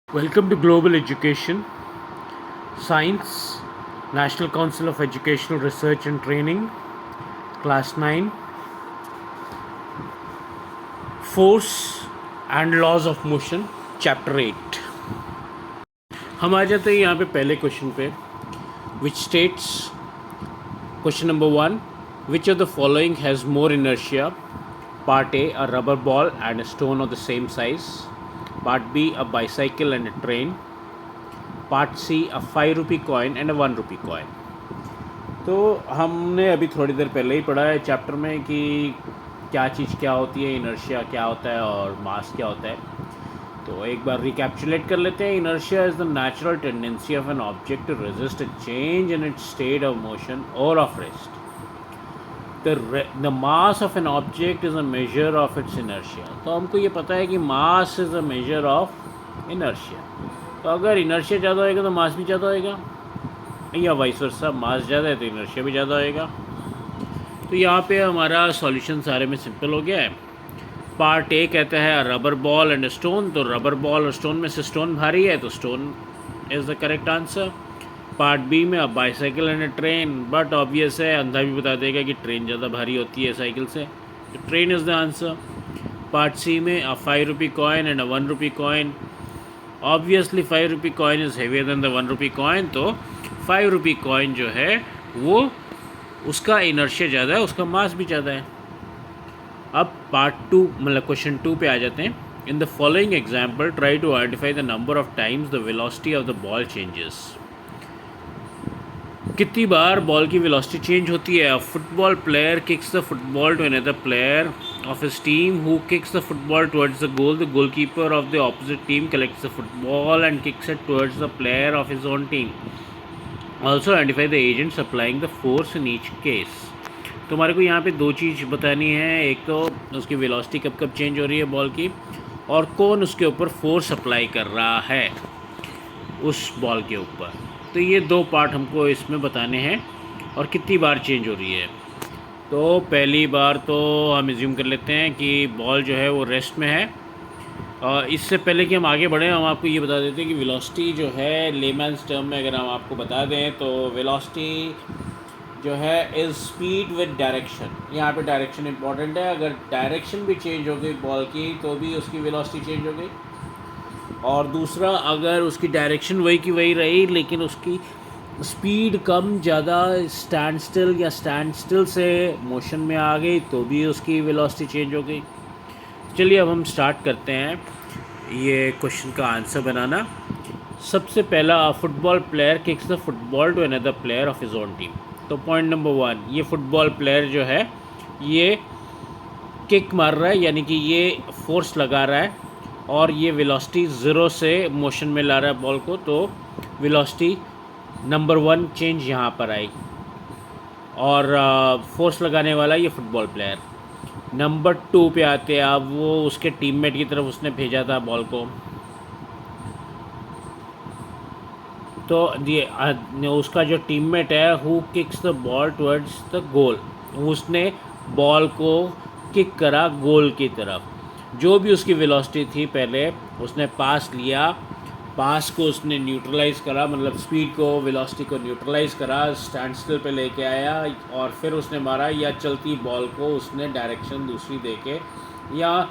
Welcome to Global Education, Science, National Council of Educational Research and Training, Class 9, Force and Laws of Motion, Chapter 8. हम आ जाते हैं यहाँ पे पहले question पे, which states, question number 1, which of the following has more inertia? Part A rubber ball and a stone of the same size. Part B, a bicycle and a train. Part C, a 5 rupee coin and a 1 rupee coin. तो हमने अभी थोड़ी देर पहले ही पढ़ा है chapter में कि क्या चीज़ क्या होती है, इनर्शिया क्या होता है और मास क्या होता है. तो एक बार रिकैप्चुलेट कर लेते हैं. Inertia is the natural tendency of an object to resist a change in its state of motion और of rest. The mass of an object is a measure of its inertia. तो हमको ये पता है कि mass is a measure of inertia. तो अगर inertia ज़्यादा होएगा तो mass भी ज़्यादा होएगा, या वाइस वर्सा, mass ज़्यादा है तो inertia भी ज़्यादा होएगा. तो यहाँ पे हमारा सॉल्यूशन सारे में सिंपल हो गया है. पार्ट ए कहता है रबर बॉल एंड स्टोन. तो रबर बॉल और स्टोन में से स्टोन भारी है तो stone is the correct answer. Part B में अब bicycle and train, but obvious है, अंधा भी बता देगा कि ट्रेन ज़्यादा भारी होती है साइकिल से, तो train is the answer. Part C में a 5 rupee coin and a 1 rupee coin. Obviously 5 rupee coin is heavier than the 1 rupee coin, तो 5 rupee कॉइन जो है वो उसका इनर्शिया ज़्यादा है, उसका मास भी ज़्यादा है. अब पार्ट 2 मतलब क्वेश्चन 2 पे आ जाते हैं. In the following example try to identify the number of times the velocity of the ball changes. कितनी बार बॉल की वेलोसिटी चेंज होती है. A football player kicks the football to another player of his team who kicks the football towards the goal. The goalkeeper of the opposite team collects the football and kicks it towards the player of his own team. Also identify the agent supplying the force in each case. तो हमारे को यहाँ पे दो चीज़ बतानी है. एक तो उसकी वेलोसिटी कब कब चेंज हो रही है बॉल की, और कौन उसके ऊपर फोर्स अप्लाई कर रहा है उस बॉल के ऊपर. तो ये दो पार्ट हमको इसमें बताने हैं, और कितनी बार चेंज हो रही है. तो पहली बार तो हम एज्यूम कर लेते हैं कि बॉल जो है वो रेस्ट में है. और इससे पहले कि हम आगे बढ़ें, हम आपको ये बता देते हैं कि वेलोसिटी जो है लेमैन्स टर्म में अगर हम आपको बता दें तो वेलोसिटी जो है इज़ स्पीड विद डायरेक्शन. यहाँ पे डायरेक्शन इंपॉर्टेंट है. अगर डायरेक्शन भी चेंज हो गई बॉल की तो भी उसकी वेलोसिटी चेंज हो गई. और दूसरा, अगर उसकी डायरेक्शन वही की वही रही लेकिन उसकी स्पीड कम ज़्यादा, स्टैंड स्टिल या स्टैंड स्टिल से मोशन में आ गई तो भी उसकी वेलोसिटी चेंज हो गई. चलिए अब हम स्टार्ट करते हैं ये क्वेश्चन का आंसर बनाना. सबसे पहला, football player kicks the football to another player of his own team. तो पॉइंट नंबर 1, ये फुटबॉल प्लेयर जो है ये किक मार रहा है, यानी कि ये फोर्स लगा रहा है, और ये वेलोसिटी ज़ीरो से मोशन में ला रहा है बॉल को. तो वेलोसिटी नंबर 1 चेंज यहाँ पर आई, और फोर्स लगाने वाला ये फुटबॉल प्लेयर. नंबर 2 पे आते हैं. अब वो उसके टीममेट की तरफ उसने भेजा था बॉल को, तो ये उसका जो टीममेट है who kicks the ball towards the गोल, उसने बॉल को किक करा गोल की तरफ. जो भी उसकी वेलोसिटी थी पहले उसने पास लिया, पास को उसने न्यूट्रलाइज़ करा, मतलब स्पीड को वेलोसिटी को न्यूट्रलाइज़ करा, स्टैंड स्टिल पे लेके आया, और फिर उसने मारा, या चलती बॉल को उसने डायरेक्शन दूसरी देके, या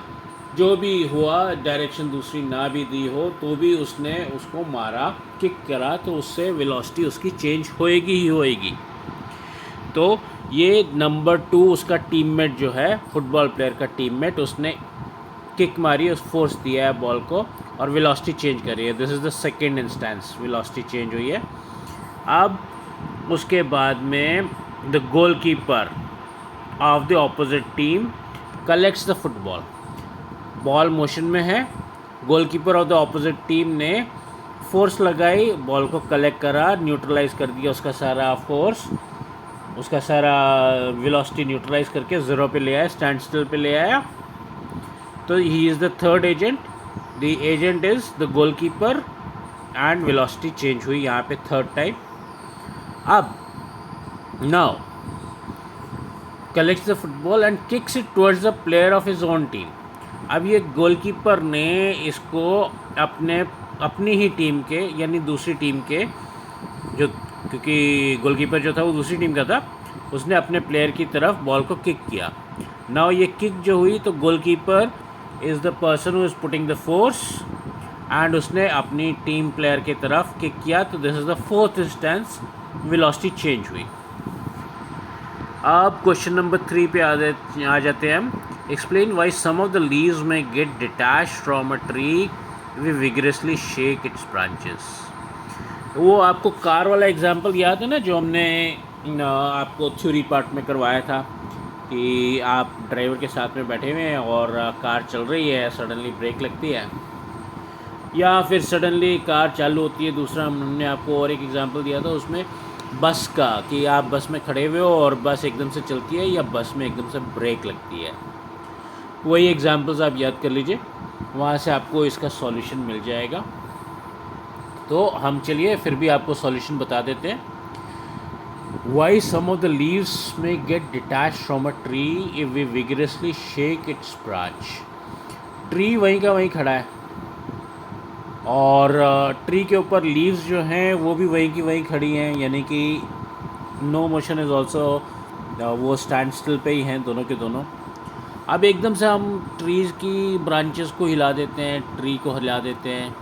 जो भी हुआ डायरेक्शन दूसरी ना भी दी हो तो भी उसने उसको मारा, किक करा, तो उससे वेलोसिटी उसकी चेंज होएगी ही होएगी. तो ये नंबर 2 उसका टीममेट जो है फुटबॉल प्लेयर का टीममेट, उसने किक मारी, उस फोर्स दिया है बॉल को और वेलोसिटी चेंज करी है. This is the second instance, velocity change हुई है. अब उसके बाद में the goalkeeper of the opposite team collects the football. Ball motion में है, goalkeeper of the opposite team ने फोर्स लगाई, बॉल को कलेक्ट करा, न्यूट्रलाइज कर दिया उसका सारा फोर्स, उसका सारा वेलोसिटी न्यूट्रलाइज करके ज़ीरो पे ले आया, स्टैंड स्टिल पे ले आया. तो he is the third agent. The agent is the goalkeeper, and velocity change हुई यहाँ पे थर्ड टाइम. अब now collects the football and kicks it towards the player of his own team. अब ये गोलकीपर ने इसको अपनी ही टीम के यानी दूसरी टीम के जो, क्योंकि गोलकीपर जो था वो दूसरी टीम का था, उसने अपने प्लेयर की तरफ बॉल को किक किया। नाउ ये किक जो हुई तो goalkeeper is the person who is putting the force and उसने अपनी टीम प्लेयर की तरफ किक किया। तो this is the fourth instance velocity change हुई। अब क्वेश्चन नंबर 3 पे आ जाते हैं हम। Explain why some of the leaves may get detach from a tree we vigorously shake its branches. वो आपको कार वाला एग्जांपल याद है ना, जो हमने आपको थ्योरी पार्ट में करवाया था कि आप ड्राइवर के साथ में बैठे हुए हैं और कार चल रही है, सडनली ब्रेक लगती है या फिर सडनली कार चालू होती है। दूसरा हमने आपको और एक एग्जांपल दिया था उसमें बस का, कि आप बस में खड़े हुए हो और बस एकदम से चलती है या बस में एकदम से ब्रेक लगती है। वही एग्जांपल्स आप याद कर लीजिए, वहाँ से आपको इसका सॉल्यूशन मिल जाएगा। तो हम चलिए फिर भी आपको सॉल्यूशन बता देते हैं। Why some of the leaves may get detach from a tree if we vigorously shake its branch. Tree वहीं का वहीं खड़ा है और ट्री के ऊपर लीव्स जो हैं वो भी वहीं की वहीं खड़ी हैं, यानी कि नो मोशन इज़ ऑल्सो, वो स्टैंड स्टिल पे ही हैं दोनों के दोनों। अब एकदम से हम ट्रीज़ की ब्रांचेस को हिला देते हैं, ट्री को हिला देते हैं,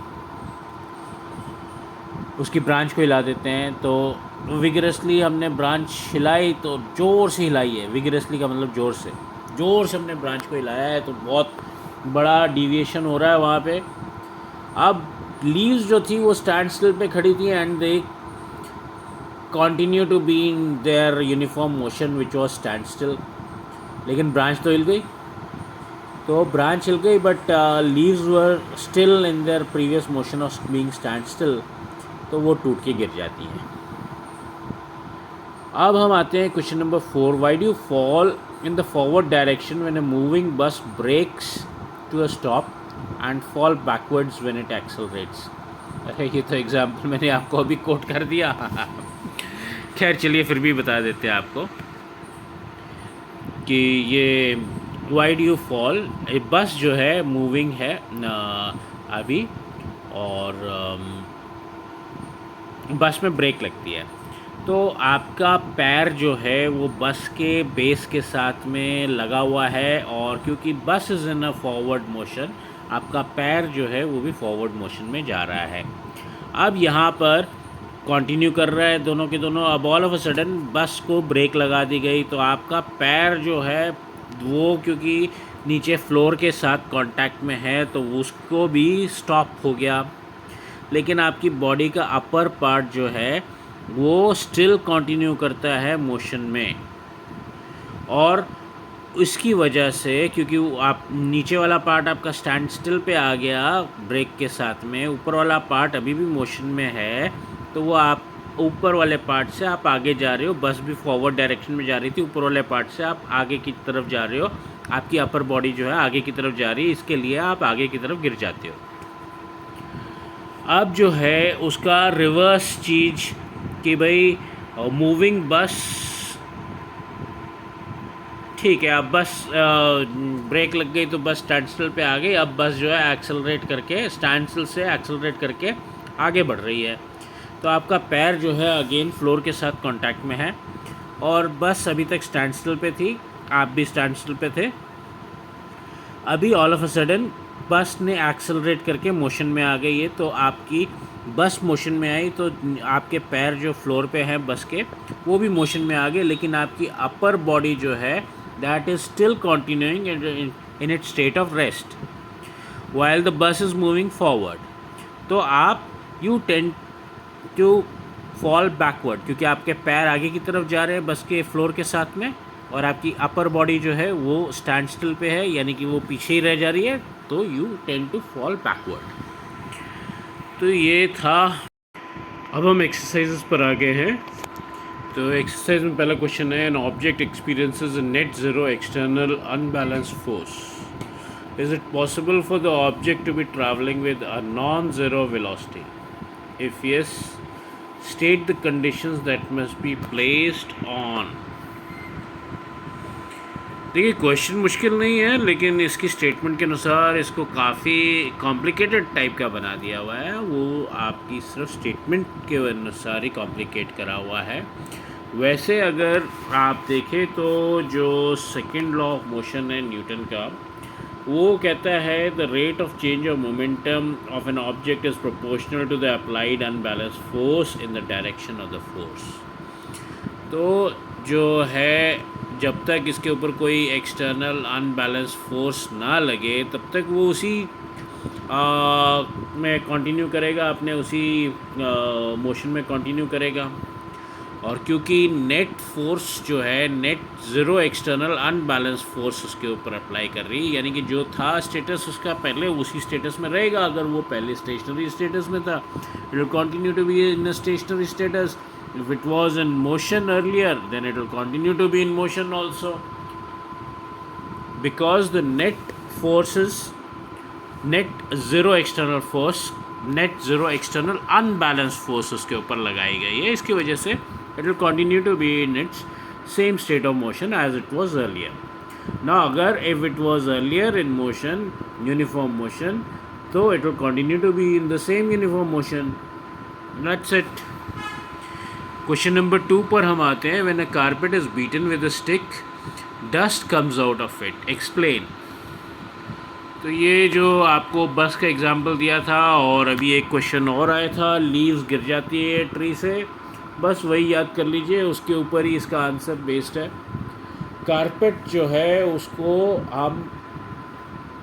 उसकी ब्रांच को हिला देते हैं। तो विगरसली हमने ब्रांच हिलाई, तो ज़ोर से हिलाई है। विगरसली का मतलब ज़ोर से हमने ब्रांच को हिलाया है, तो बहुत बड़ा डिविएशन हो रहा है वहाँ पे। अब लीव्स जो थी वो स्टैंड स्टिल पे खड़ी थी and they continue to be in their uniform motion which was stand still. लेकिन ब्रांच तो हिल गई, but leaves were still in their previous motion of being stand still, तो वो टूट के गिर जाती हैं। अब हम आते हैं question number 4। Why do fall in the forward direction when a moving bus brakes to a stop and fall backwards when it accelerates. अरे ये तो एग्जाम्पल मैंने आपको अभी कोट कर दिया। खैर चलिए फिर भी बता देते हैं आपको कि ये वाई डू यू फॉल, बस जो है मूविंग है अभी और बस में ब्रेक लगती है, तो आपका पैर जो है वो बस के बेस के साथ में लगा हुआ है, और क्योंकि बस is in a forward motion, आपका पैर जो है वो भी फॉरवर्ड मोशन में जा रहा है। अब यहाँ पर कंटिन्यू कर रहा है दोनों के दोनों। अब ऑल ऑफ अ सडन बस को ब्रेक लगा दी गई, तो आपका पैर जो है वो क्योंकि नीचे फ्लोर के साथ कांटेक्ट में है तो उसको भी स्टॉप हो गया। लेकिन आपकी बॉडी का अपर पार्ट जो है वो स्टिल कंटिन्यू करता है मोशन में, और इसकी वजह से क्योंकि आप नीचे वाला पार्ट आपका स्टैंड स्टिल पे आ गया ब्रेक के साथ में, ऊपर वाला पार्ट अभी भी मोशन में है, तो वो आप ऊपर वाले पार्ट से आप आगे जा रहे हो। बस भी फॉरवर्ड डायरेक्शन में जा रही थी, ऊपर वाले पार्ट से आप आगे की तरफ जा रहे हो, आपकी अपर बॉडी जो है आगे की तरफ जा रही है, इसके लिए आप आगे की तरफ गिर जाते हो। अब जो है उसका रिवर्स चीज़ कि भाई मूविंग बस, ठीक है, अब बस ब्रेक लग गई तो बस स्टैंड स्टिल पे आ गई। अब बस जो है एक्सेलरेट करके स्टैंड स्टिल से एक्सेलरेट करके आगे बढ़ रही है, तो आपका पैर जो है अगेन फ्लोर के साथ कांटेक्ट में है, और बस अभी तक स्टैंड स्टिल पे थी, आप भी स्टैंड स्टिल पे थे। अभी ऑल ऑफ अ सडन बस ने एक्सेलरेट करके मोशन में आ गई है, तो आपकी बस मोशन में आई तो आपके पैर जो फ्लोर पे हैं बस के वो भी मोशन में आ गए, लेकिन आपकी अपर बॉडी जो है that is still continuing in its state of rest while the bus is moving forward. तो आप you tend to fall backward, क्योंकि आपके पैर आगे की तरफ जा रहे हैं बस के फ्लोर के साथ में, और आपकी अपर बॉडी जो है वो स्टैंड स्टिल पे है, यानी कि वो पीछे ही रह जा रही है, तो you tend to fall backward. तो ये था। अब हम एक्सरसाइजेस पर आ गए हैं। तो एक्सरसाइज में पहला क्वेश्चन है, an object experiences net zero external unbalanced force, is it possible for the object to be travelling with a non zero velocity? If yes, state the conditions that must be placed on देखिए question मुश्किल नहीं है, लेकिन इसकी statement के अनुसार इसको काफ़ी कॉम्प्लिकेटेड टाइप का बना दिया हुआ है। वो आपकी सिर्फ स्टेटमेंट के अनुसार ही कॉम्प्लिकेट करा हुआ है। वैसे अगर आप देखें तो जो सेकंड लॉ ऑफ मोशन है न्यूटन का, वो कहता है the rate of change of momentum of an object is proportional to the applied unbalanced force in the direction of the force. तो जो है, जब तक इसके ऊपर कोई एक्सटर्नल अनबैलेंस फोर्स ना लगे तब तक वो उसी में कंटिन्यू करेगा, अपने उसी मोशन में कंटिन्यू करेगा। और क्योंकि नेट फोर्स जो है, net zero external unbalance force उसके ऊपर अप्लाई कर रही है, यानी कि जो था स्टेटस उसका पहले उसी स्टेटस में रहेगा। अगर वो पहले स्टेशनरी स्टेटस में था, it will continue to be in stationary status. If it was in motion earlier, then it will continue to be in motion also, because the net forces, net zero external force, net zero external unbalanced force उसके ऊपर लगाई गई है. इसकी वजह से it will continue to be in its same state of motion as it was earlier. Now अगर if it was earlier in motion, uniform motion, तो it will continue to be in the same uniform motion. That's it. Question number 2 पर हम आते हैं. When a carpet is beaten with a stick, dust comes out of it, explain. तो ये जो आपको बस का एग्जांपल दिया था, और अभी एक क्वेश्चन और आया था, लीव्स गिर जाती है ट्री से, बस वही याद कर लीजिए, उसके ऊपर ही इसका आंसर बेस्ड है. कारपेट जो है उसको हम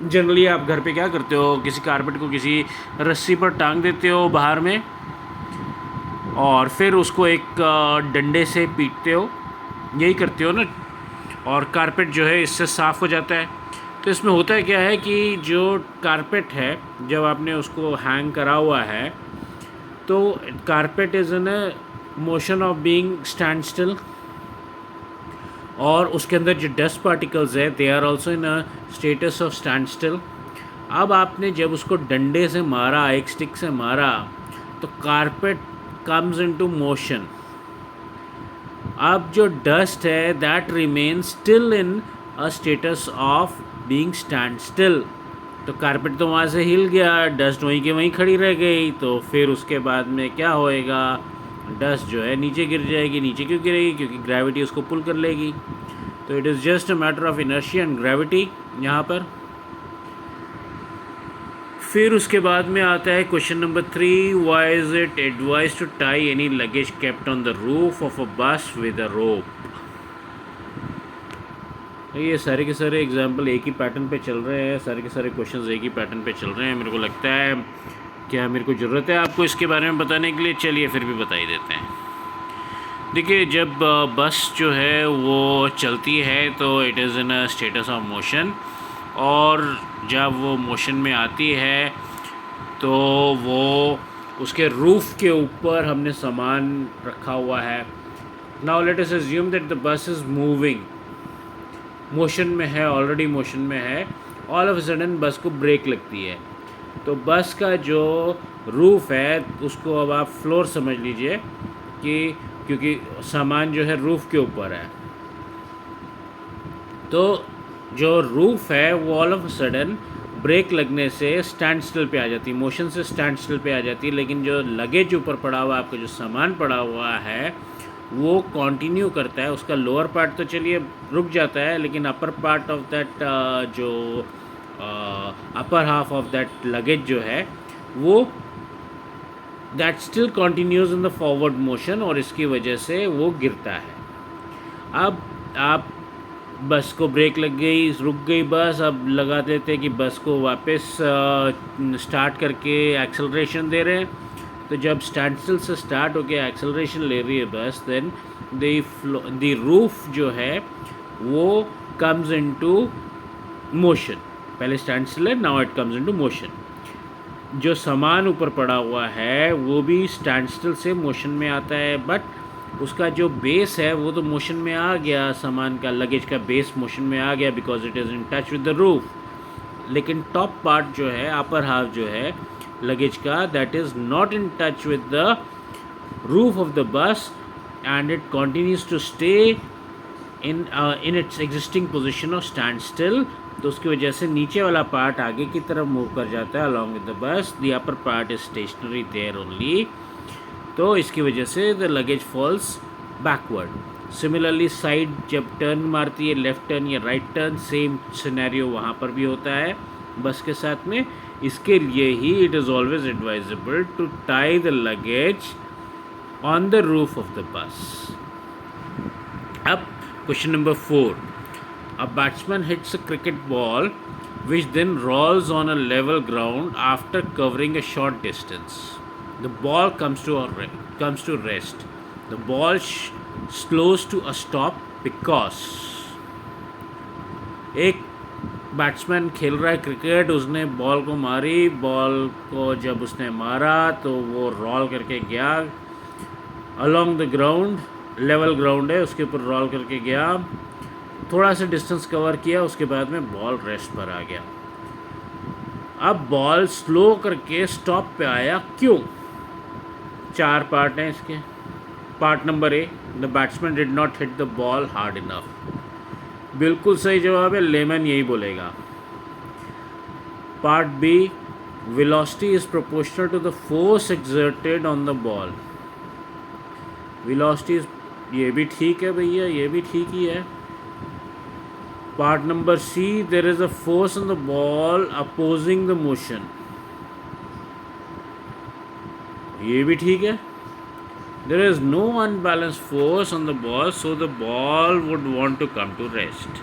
जनरली, आप घर पे क्या करते हो, किसी कारपेट को किसी रस्सी पर टांग देते हो बाहर में, और फिर उसको एक डंडे से पीटते हो, यही करते हो ना, और कारपेट जो है इससे साफ़ हो जाता है. तो इसमें होता है क्या है कि जो कारपेट है, जब आपने उसको हैंग करा हुआ है, तो carpet is in a motion of being stand still, और उसके अंदर जो डस्ट पार्टिकल्स है, they are also in a status of stand still. अब आपने जब उसको डंडे से मारा, एक स्टिक से मारा, तो कारपेट comes into motion. अब जो डस्ट है, that remains still in a status of being stand still. तो कारपेट तो वहाँ से हिल गया, डस्ट वहीं के वहीं खड़ी रह गई, तो फिर उसके बाद में क्या होएगा, डस्ट जो है नीचे गिर जाएगी. नीचे क्यों गिरेगी? क्योंकि ग्रेविटी उसको पुल कर लेगी. तो it is just a matter of inertia and gravity यहाँ पर. फिर उसके बाद में आता है question number 3. Why is it advise to tie any luggage kept on the roof of a bus with अ रोप. ये सारे के सारे एग्जाम्पल एक ही पैटर्न पे चल रहे हैं, सारे के सारे क्वेश्चंस एक ही पैटर्न पे चल रहे हैं. मेरे को लगता है, क्या मेरे को ज़रूरत है आपको इसके बारे में बताने के लिए? चलिए फिर भी बता ही देते हैं. देखिए, जब बस जो है वो चलती है तो it is in a status of motion, और जब वो मोशन में आती है तो वो उसके रूफ़ के ऊपर हमने सामान रखा हुआ है. Now let us assume that the bus is moving, motion में है, ऑलरेडी मोशन में है. ऑल ऑफ अ सडन बस को ब्रेक लगती है, तो बस का जो रूफ़ है उसको अब आप फ्लोर समझ लीजिए, कि क्योंकि सामान जो है रूफ़ के ऊपर है, तो जो रूफ़ है वो ऑल ऑफ सडन ब्रेक लगने से स्टैंड स्टिल पे आ जाती है, मोशन से स्टैंड स्टिल पे आ जाती है. लेकिन जो लगेज ऊपर पड़ा हुआ, आपका जो सामान पड़ा हुआ है, वो कंटिन्यू करता है. उसका लोअर पार्ट तो चलिए रुक जाता है, लेकिन अपर पार्ट ऑफ दैट, जो upper half of that luggage जो है, वो that still continues in the forward motion, और इसकी वजह से वो गिरता है. अब आप बस को ब्रेक लग गई, रुक गई बस, अब लगा देते कि बस को वापस स्टार्ट करके एक्सेलरेशन दे रहे हैं. तो जब स्टैंड स्टिल से स्टार्ट होके एक्सेलरेशन ले रही है बस, देन द रूफ जो है वो कम्स इनटू मोशन. पहले स्टैंड स्टिल है, now it comes into motion. जो सामान ऊपर पड़ा हुआ है वो भी स्टैंड स्टिल से मोशन में आता है, बट उसका जो बेस है वो तो मोशन में आ गया, सामान का, लगेज का बेस मोशन में आ गया, because it is in touch with the roof. लेकिन टॉप पार्ट जो है, अपर हाफ जो है लगेज का, that is not in touch with the roof of the bus, and it continues to stay in its existing position of stand still, तो उसकी वजह से नीचे वाला पार्ट आगे की तरफ मूव कर जाता है along with the bus, the upper part is stationary there only, तो इसकी वजह से the luggage falls backward. Similarly side जब टर्न मारती है, लेफ़्ट टर्न या राइट टर्न, सेम सिनेरियो वहाँ पर भी होता है बस के साथ में। इसके लिए ही it is always advisable to tie the luggage on the roof of the bus. अब question number 4, a batsman hits a cricket ball which then rolls on a level ground after covering a short distance. The ball comes to rest. The ball slows to a stop because एक batsman खेल रहा है cricket, उसने ball को मारी, ball को जब उसने मारा तो वो रोल करके गया along the ground, level ground है उसके ऊपर रोल करके गया, थोड़ा सा डिस्टेंस कवर किया, उसके बाद में बॉल रेस्ट पर आ गया। अब बॉल स्लो करके स्टॉप पे आया, क्यों? 4 पार्ट हैं इसके। Part number A, the batsman did not hit the ball hard enough, बिल्कुल सही जवाब है, लेमन यही बोलेगा। Part B, velocity is proportional to the force exerted on the ball, velocity, ये भी ठीक है भैया, ये भी ठीक ही है। Part number C, there is a force on the ball opposing the motion, ये भी ठीक है। There is no unbalance force on the ball so the ball would want to come to rest.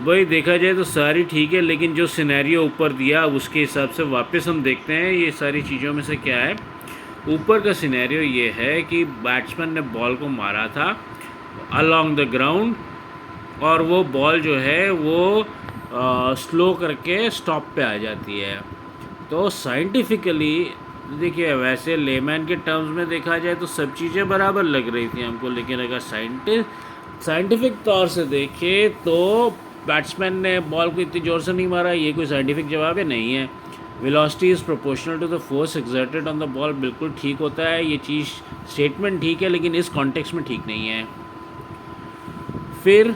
भाई देखा जाए तो सारी ठीक है, लेकिन जो सिनेरियो ऊपर दिया उसके हिसाब से वापस हम देखते हैं ये सारी चीज़ों में से क्या है। ऊपर का सिनेरियो ये है कि बैट्समैन ने बॉल को मारा था अलॉन्ग द ग्राउंड, और वो बॉल जो है वो स्लो करके स्टॉप पे आ जाती है। तो साइंटिफिकली देखिए, वैसे लेमैन के टर्म्स में देखा जाए तो सब चीज़ें बराबर लग रही थी हमको, लेकिन अगर साइंटिफिक तौर से देखें तो बैट्समैन ने बॉल को इतनी ज़ोर से नहीं मारा, ये कोई साइंटिफिक जवाब है नहीं है। Velocity is proportional to the force exerted on the ball, बिल्कुल ठीक होता है, ये चीज़ स्टेटमेंट ठीक है, लेकिन इस कॉन्टेक्स्ट में ठीक नहीं है। फिर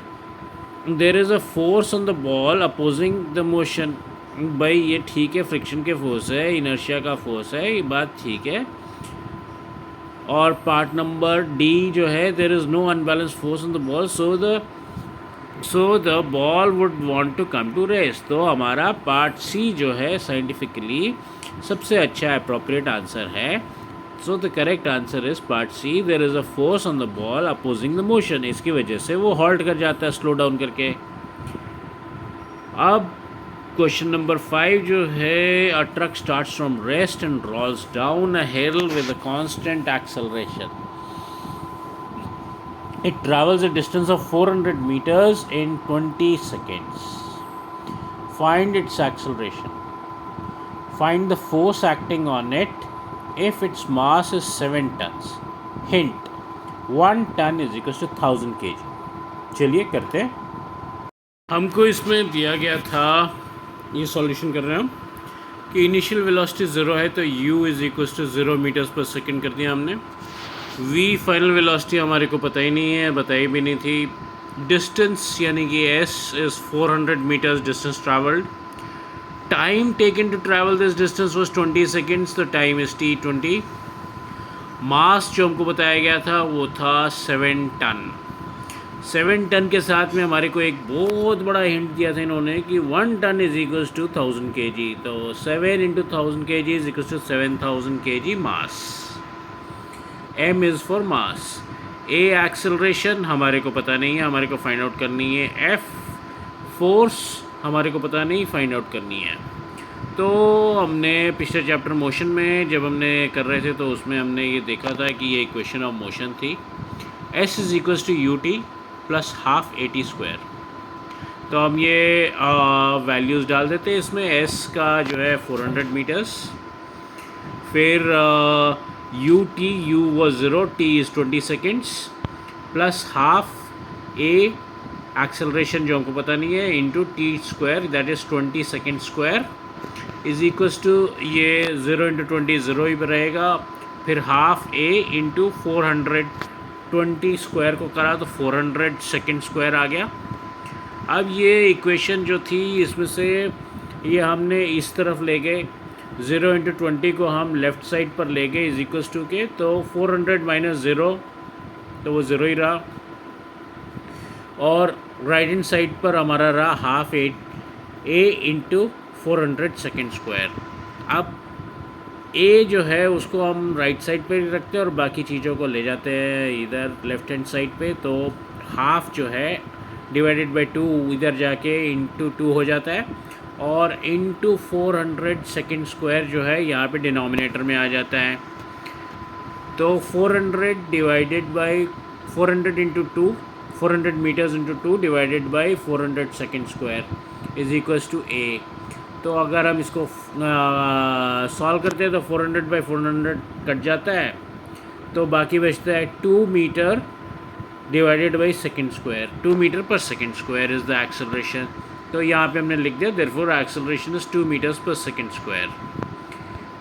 there is a force on the ball opposing the motion, भाई ये ठीक है, फ्रिक्शन के फोर्स है, इनर्शिया का फोर्स है, ये बात ठीक है। और पार्ट नंबर डी जो है, there is no unbalance force on the ball so the ball would want to come to rest. तो हमारा पार्ट सी जो है साइंटिफिकली सबसे अच्छा अप्रोप्रिएट आंसर है। So the correct answer is part C, there is a force on the ball opposing the motion, इसकी वजह से वो हॉल्ट कर जाता है स्लो डाउन करके। अब क्वेश्चन नंबर 5 जो है, a truck starts from rest and rolls down a hill with a constant acceleration, it travels a distance of 400 meters in 20 seconds. Find its acceleration. Find the force acting on it if its mass is 7 tons. Hint: 1 ton is equals to 1000 kg. चलिए करते हैं। हमको इसमें दिया गया था, ये solution कर रहे हैं हम, कि इनिशियल वेलोसिटी 0 है तो u is equals to 0 metres per second कर दिया हमने। v फाइनल वेलोसिटी हमारे को पता ही नहीं है, बताई भी नहीं थी। डिस्टेंस यानी कि s is 400 metres distance travelled. Time taken to travel this distance was 20 seconds, the time is t20। Mass जो हमको बताया गया था वो था 7 टन। 7 टन के साथ में हमारे को एक बहुत बड़ा हिंट दिया था इन्होंने कि 1 ton is equals to 1000 kg, तो 7 into 1000 kg is equals to 7000 kg mass. M is for mass. A acceleration हमारे को पता नहीं है, हमारे को फाइंड आउट करनी है। F फोर्स हमारे को पता नहीं, फाइंड आउट करनी है। तो हमने पिछले चैप्टर मोशन में जब हमने कर रहे थे तो उसमें हमने ये देखा था कि ये इक्वेशन ऑफ मोशन थी, S is equals to ut plus half at square. तो हम ये वैल्यूज़ डाल देते हैं इसमें। S का जो है 400 मीटर्स, फिर u was 0, t is 20 seconds, plus half a acceleration जो हमको पता नहीं है into t square, that is 20 second square, is equals to ये 0 इंटू 20 0 ही रहेगा, फिर हाफ a इंटू 400 20 स्क्वायर को करा तो 400 सेकेंड स्क्वायर आ गया। अब ये इक्वेशन जो थी इसमें से ये हमने इस तरफ ले गए, 0 इंटू 20 को हम लेफ़्ट साइड पर ले गए इज इक्वल्स टू के, तो 400 माइनस 0 तो वो 0 ही रहा, और राइट हैंड साइड पर हमारा रहा हाफ ए इंटू 400 सेकेंड स्क्वायर। अब ए जो है उसको हम राइट साइड पे रखते हैं और बाकी चीज़ों को ले जाते हैं इधर लेफ़्ट हैंड साइड पे, तो हाफ जो है डिवाइडेड बाई 2 इधर जाके इंटू 2 हो जाता है, और इंटू 400 सेकेंड स्क्वायर जो है यहाँ पे डिनोमिनेटर में आ जाता है। तो 400 divided by 400 into 2, 400 metres into 2 divided by 400 second square is equals to a. तो अगर हम इसको सॉल्व करते हैं तो 400 बाई 400 कट जाता है, तो बाकी बचता है 2 metre divided by second square, 2 metre per second square is the acceleration. तो यहाँ पे हमने लिख दिया therefore acceleration is 2 metres per second square.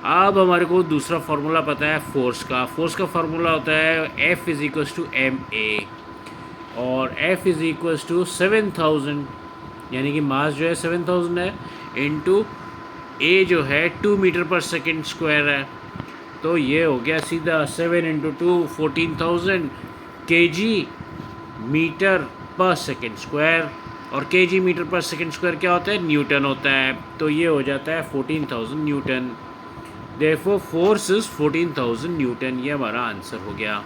अब हमारे को दूसरा फार्मूला पता है फोर्स का फार्मूला होता है F is equals to M A, और F इज़ इक्वल्स टू 7000, यानी कि मास जो है 7000 है, इंटू ए जो है 2 मीटर पर सेकेंड स्क्वायर है। तो ये हो गया सीधा 7 into 2 14,000 KG metre per second square, और KG metre per second square क्या होता है, न्यूटन होता है। तो ये हो जाता है 14,000 Newton, therefore force is 14,000 Newton. ये हमारा आंसर हो गया।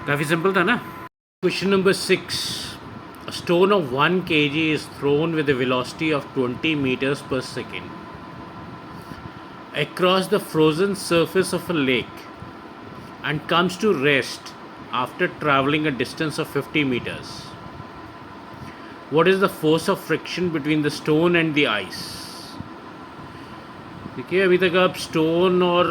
काफ़ी सिंपल था ना। Question number 6, a stone of 1 kg is thrown with a velocity of 20 meters per second across the frozen surface of a lake and comes to rest after traveling a distance of 50 meters. What is the force of friction between the stone and the ice? देखिए अभी तक आप stone और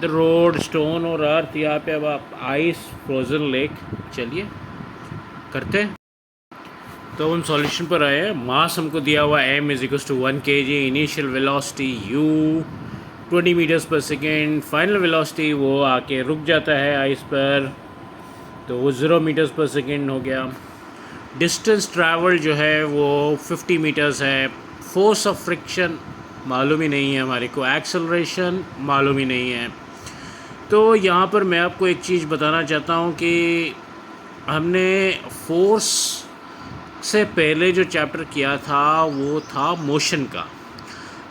road, stone और अर्थ, यहाँ पे अब आप आइस, फ्रोज़न लेक, चलिए करते हैं। तो हम सॉल्यूशन पर आए हैं। मास हमको दिया हुआ m is equals to 1 kg, initial velocity u 20 metres per second, final velocity वो आके रुक जाता है आइस पर, तो वो 0 मीटर्स पर सेकेंड हो गया। डिस्टेंस ट्रैवल जो है वो 50 मीटर्स है। फोर्स ऑफ फ्रिक्शन मालूम ही नहीं है हमारे को, एक्सेलरेशन मालूम ही नहीं है। तो यहाँ पर मैं आपको एक चीज़ बताना चाहता हूँ कि हमने फोर्स से पहले जो चैप्टर किया था वो था मोशन का।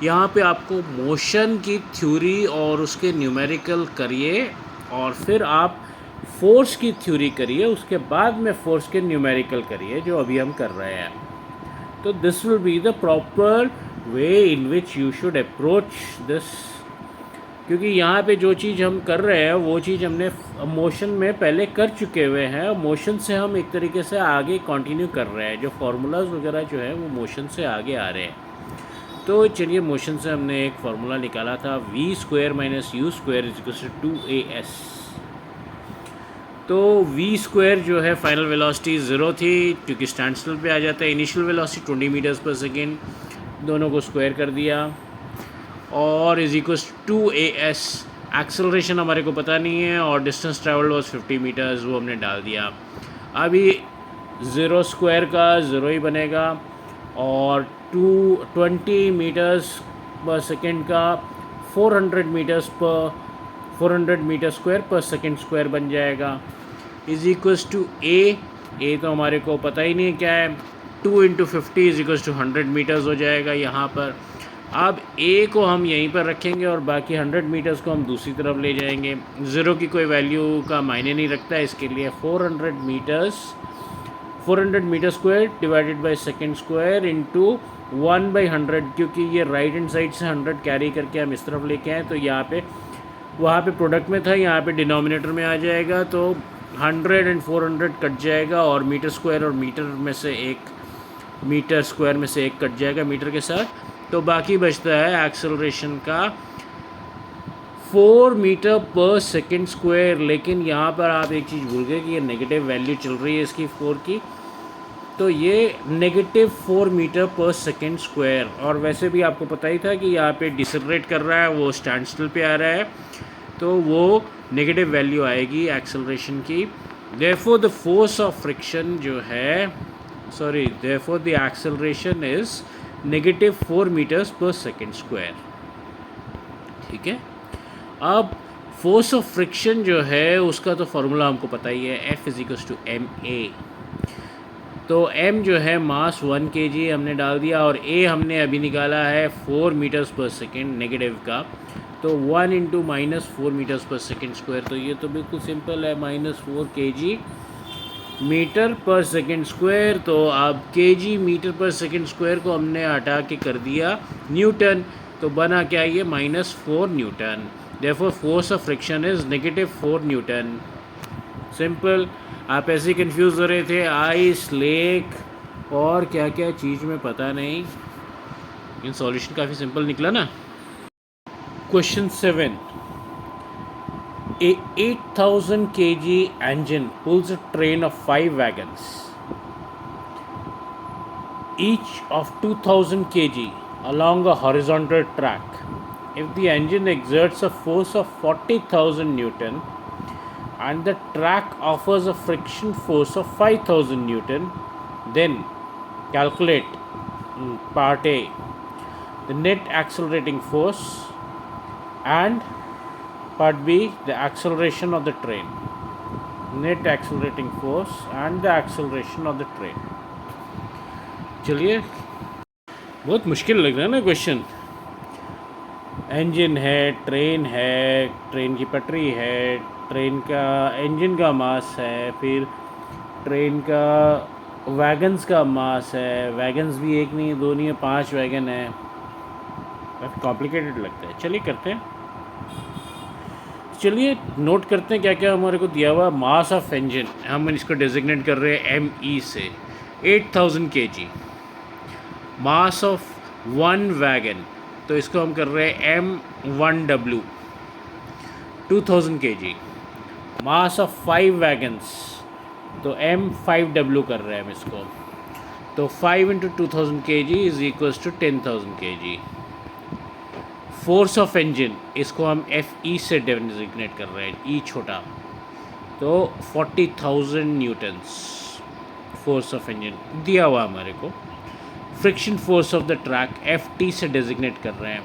यहाँ पे आपको मोशन की थ्योरी और उसके न्यूमेरिकल करिए, और फिर आप फोर्स की थ्योरी करिए, उसके बाद में फोर्स के न्यूमेरिकल करिए, जो अभी हम कर रहे हैं। तो this will be the proper way in which you should approach this, क्योंकि यहाँ पे जो चीज़ हम कर रहे हैं वो चीज़ हमने मोशन में पहले कर चुके हुए हैं। मोशन से हम एक तरीके से आगे कंटिन्यू कर रहे हैं, जो फार्मूलाज वगैरह जो है वो मोशन से आगे आ रहे हैं। तो चलिए, मोशन से हमने एक फार्मूला निकाला था v square minus U square is equal to 2as। तो v स्क्वायर जो है फाइनल वेलोसिटी 0 थी, क्योंकि स्टैंड स्टिल पे आ जाता है। Initial velocity 20 metres per second, दोनों को स्क्वायर कर दिया, और is equal to as। Acceleration हमारे को पता नहीं है, और डिस्टेंस ट्रैवल वाज 50 मीटर्स, वो हमने डाल दिया। अभी 0 स्क्वायर का 0 ही बनेगा, और 20 मीटर्स पर सेकेंड का 400 मीटर स्क्वायर पर सेकेंड स्क्वायर बन जाएगा, इज इक्वल्स टू ए तो हमारे को पता ही नहीं क्या है। 2 into 50 is equals to 100 metres हो जाएगा यहाँ पर। अब ए को हम यहीं पर रखेंगे और बाकी 100 मीटर्स को हम दूसरी तरफ ले जाएंगे। 0 की कोई वैल्यू का मायने नहीं रखता है, इसके लिए 400 metre square divided by second square into 1/100, क्योंकि ये राइट हैंड साइड से 100 कैरी करके हम इस तरफ लेके आए, तो यहाँ पे वहाँ पे प्रोडक्ट में था, यहाँ पे डिनोमिनेटर में आ जाएगा, तो 100 और 400 कट जाएगा, और मीटर स्क्वायर और मीटर में से एक, मीटर स्क्वायर में से एक कट जाएगा मीटर के साथ, तो बाकी बचता है एक्सेलरेशन का 4 मीटर पर सेकेंड स्क्वायर। लेकिन यहाँ पर आप एक चीज़ भूल गए कि ये नेगेटिव वैल्यू चल रही है इसकी 4 की, तो ये negative 4 metre per second square. और वैसे भी आपको पता ही था कि यहाँ पे डिसलरेट कर रहा है, वो स्टैंड स्टिल पे आ रहा है, तो वो नेगेटिव वैल्यू आएगी एक्सेलरेशन की। Therefore the force of friction जो है, sorry, therefore the acceleration is -4 metres per second square. ठीक है, अब फोर्स ऑफ फ्रिक्शन जो है उसका तो फार्मूला हमको पता ही है, F = ma। तो m जो है मास 1 kg हमने डाल दिया, और a हमने अभी निकाला है 4 मीटर्स पर सेकेंड नेगेटिव का, तो 1 × -4 मीटर्स पर सेकेंड स्क्वायर। तो ये तो बिल्कुल सिंपल है, -4 kg metre per second square. तो अब kg metre per second square को हमने हटा के कर दिया न्यूटन, तो बना क्या ये -4 Newton. Therefore force of friction is -4 Newton. Simple. आप ऐसे कंफ्यूज हो रहे थे आइस, लेक और क्या क्या चीज़ में पता नहीं, इन सॉल्यूशन काफ़ी सिंपल निकला ना। Question 7, a 8000 kg engine pulls a train of 5 wagons, each of 2000 kg along a horizontal track. If the engine exerts a force of 40,000 Newton and the track offers a friction force of 5000 Newton, then calculate part A, the net accelerating force, and part B, the acceleration of the train. Net accelerating force and the acceleration of the train. चलिए, बहुत मुश्किल लग रहा है ना question. Engine है, train की पटरी है, ट्रेन का इंजन का मास है, फिर ट्रेन का वैगन्स का मास है, वैगन्स भी एक नहीं दो नहीं है 5 वैगन है। काफ़ी कॉम्प्लिकेटेड लगता है। चलिए करते हैं, चलिए नोट करते हैं क्या क्या हमारे को दिया हुआ। मास ऑफ इंजन हम इसको डेजिग्नेट कर रहे हैं ME से, 8000 kg। मास ऑफ 1 वैगन, तो इसको हम कर रहे हैं M1W, 2000 kg। Mass of 5 wagons, तो M5W कर रहे हैं हम इसको, तो 5 × 2000 kg = 10,000 kg। Force of engine, इसको हम FE से डेजिग्नेट कर रहे हैं, E छोटा, तो 40,000 न्यूटन्स फोर्स ऑफ इंजन दिया हुआ हमारे को। Friction force of the track FT से डेजिग्नेट कर रहे हैं,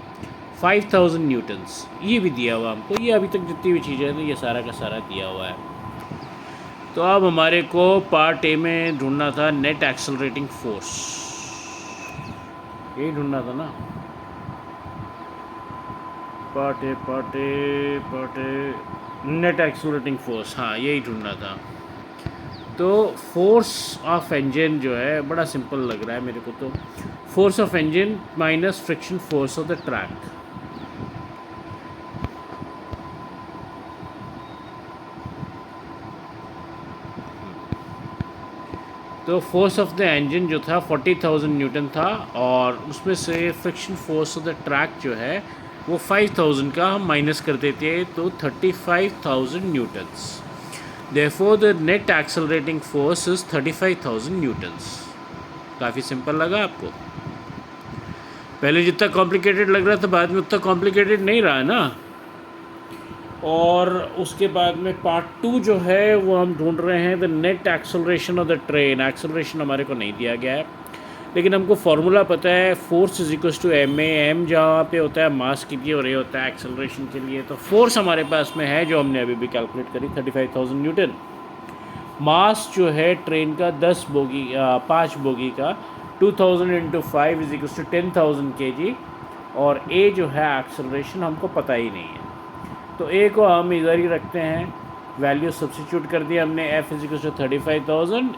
5000 न्यूटन्स, ये भी दिया हुआ हमको। ये अभी तक जितनी भी चीज़ें हैं ये सारा का सारा दिया हुआ है। तो अब हमारे को पार्ट ए में ढूंढना था नेट एक्सेलरेटिंग फोर्स, यही ढूंढना था ना। Part A net accelerating force, हाँ यही ढूंढना था। तो फोर्स ऑफ इंजन जो है बड़ा सिंपल लग रहा है मेरे को, तो force of engine minus friction force of the track. तो फोर्स ऑफ द इंजन जो था 40,000 न्यूटन था, और उसमें से friction force of the track जो है वो 5000 का हम माइनस कर देते हैं, तो 35,000 Newton's. Therefore the net accelerating force is 35,000 Newton's. काफ़ी सिंपल लगा आपको? पहले जितना कॉम्प्लिकेटेड लग रहा था बाद में उतना कॉम्प्लिकेटेड नहीं रहा ना। और उसके बाद में पार्ट 2 जो है वो हम ढूंढ रहे हैं the net acceleration of the train. Acceleration हमारे को नहीं दिया गया है, लेकिन हमको फार्मूला पता है, फोर्स = ma। m जहाँ पे होता है मास के लिए और ये होता है एक्सेलरेशन के लिए। तो फोर्स हमारे पास में है जो हमने अभी भी कैलकुलेट करी, 35,000 न्यूटन। मास जो है ट्रेन का 5 बोगी का 2000 × 5 = 10,000 kg, और a जो है एक्सेलरेशन हमको पता ही नहीं है, तो a को हम इधर ही रखते हैं। वैल्यू सब्स्टिट्यूट कर दिया हमने, F = 35,000,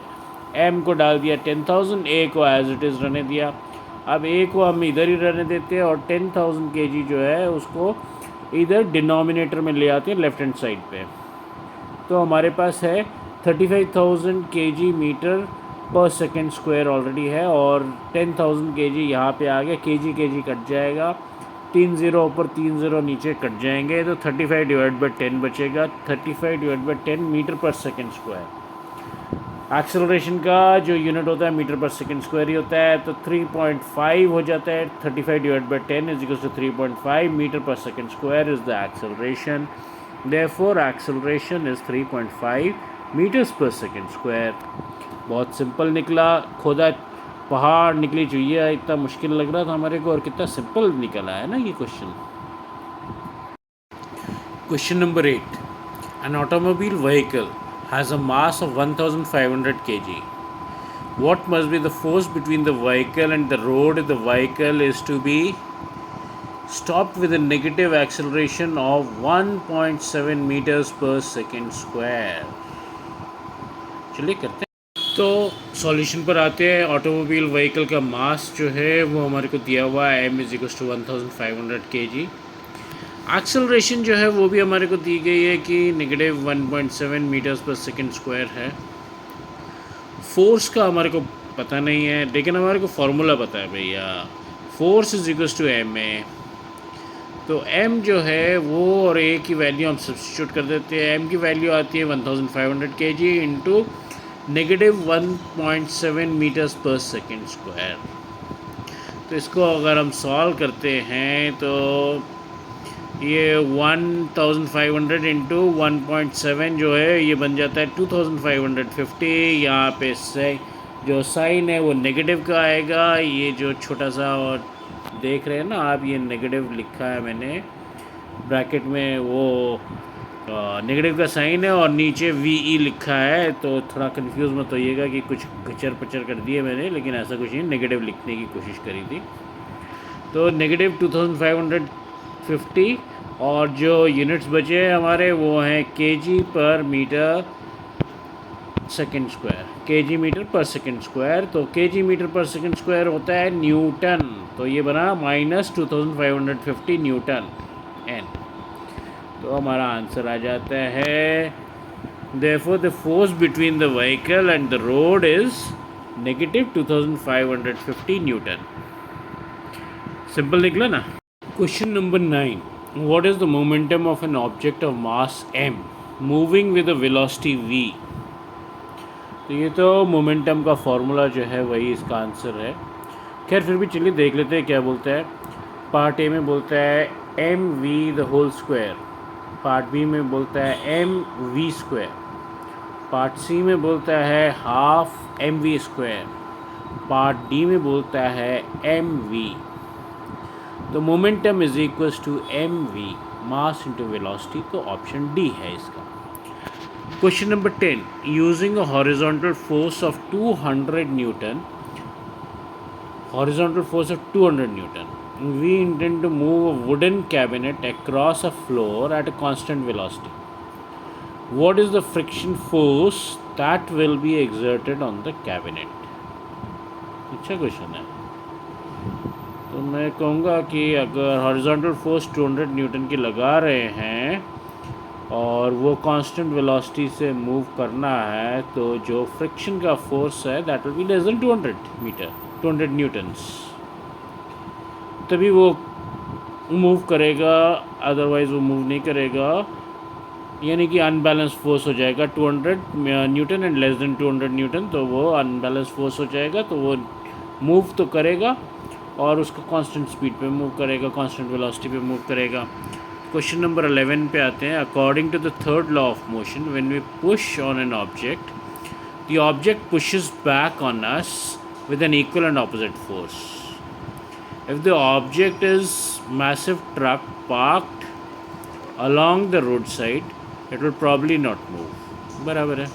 m को डाल दिया 10,000, a को एज इट इज़ रहने दिया। अब a को हम इधर ही रहने देते हैं, और 10,000 kg जो है उसको इधर डिनोमिनेटर में ले आते हैं लेफ़्ट हैंड साइड पे। तो हमारे पास है 35,000 kg metre per second square already है, और 10,000 kg यहाँ पे आ गया, kg कट जाएगा, 3 0 ऊपर 3 0 नीचे कट जाएंगे, तो 35/10 बचेगा। 35/10 metre per second square. Acceleration का जो यूनिट होता है मीटर पर सेकेंड स्क्वायर ही होता है, तो 3.5 हो जाता है। 35/10 = 3.5 metre per second square is the acceleration. Therefore acceleration is 3.5 meters per second square. बहुत सिंपल निकला, खोदा पहाड़ निकली चुहिया, इतना मुश्किल लग रहा था हमारे को और कितना सिंपल निकला है ना ये question. Question number 8. An automobile vehicle has a mass of 1500 kg. What must be the force between the vehicle and the road if the vehicle is to be stopped with a negative acceleration of 1.7 meters per second square? चलिए करते हैं. तो solution पर आते हैं. Automobile vehicle का मास जो है वो हमारे को दिया हुआ है m = 1500 kg. एक्सेलरेशन जो है वो भी हमारे को दी गई है कि -1.7 मीटर्स पर सेकंड स्क्वायर है. फोर्स का हमारे को पता नहीं है, लेकिन हमारे को फार्मूला पता है भैया. Force = ma. तो m जो है वो और a की वैल्यू हम सब्स्टिट्यूट कर देते हैं. m की वैल्यू आती है 1500 kg इंटू -1.7 मीटर्स पर सेकंड स्क्वायर. तो इसको अगर हम सॉल्व करते हैं तो ये 1500 इंटू 1.7 जो है ये बन जाता है 2550. यहाँ पे से जो साइन है वो नेगेटिव का आएगा. ये जो छोटा सा और देख रहे हैं ना आप, ये नेगेटिव लिखा है मैंने ब्रैकेट में, वो नेगेटिव का साइन है और नीचे VE लिखा है. तो थोड़ा कंफ्यूज मत होइएगा कि कुछ गचर पचर कर दिए मैंने, लेकिन ऐसा कुछ नहीं, नेगेटिव लिखने की कोशिश करी थी. तो -2550 और जो यूनिट्स बचे हैं हमारे वो हैं kg पर metre second square. kg metre per second square. तो kg metre per second square होता है न्यूटन. तो ये बना -2550 न्यूटन n. तो हमारा आंसर आ जाता है therefore the force between the vehicle and the road is -2550 Newton. Simple निकला ना. Question number 9. What is the momentum of an object of mass m moving with a velocity v? तो ये तो momentum का formula जो है वही इसका आंसर है. खैर फिर भी चलिए देख लेते हैं क्या बोलता है. पार्ट ए में बोलता है mv². पार्ट बी में बोलता है mv². पार्ट सी में बोलता है हाफ mv². पार्ट डी में बोलता है mv. तो मोमेंटम = mv, मास इंटू वेलोसिटी. तो ऑप्शन डी है इसका. Question number 10. Using a horizontal force of 200 Newton, we intend to move a wooden cabinet across a floor at a constant velocity. What is the friction force that will be exerted on the cabinet? अच्छा question है. तो मैं कहूँगा कि अगर horizontal force 200 Newton की लगा रहे हैं और वो कांस्टेंट वेलोसिटी से मूव करना है, तो जो फ्रिक्शन का फोर्स है that will be less than 200 Newton's. तभी वो मूव करेगा, अदरवाइज़ वो मूव नहीं करेगा. यानी कि अनबैलेंस फोर्स हो जाएगा. 200 Newton and less than 200 Newton, तो वो अनबैलेंस फोर्स हो जाएगा. तो वो मूव तो करेगा और उसका कांस्टेंट स्पीड पे मूव करेगा, कांस्टेंट वेलोसिटी पे मूव करेगा. क्वेश्चन नंबर 11 पे आते हैं. According to the third law of motion, when we push on an object, the object pushes back on us with an equal and opposite force. If the object is massive truck parked along the roadside, it will probably not move. बराबर है.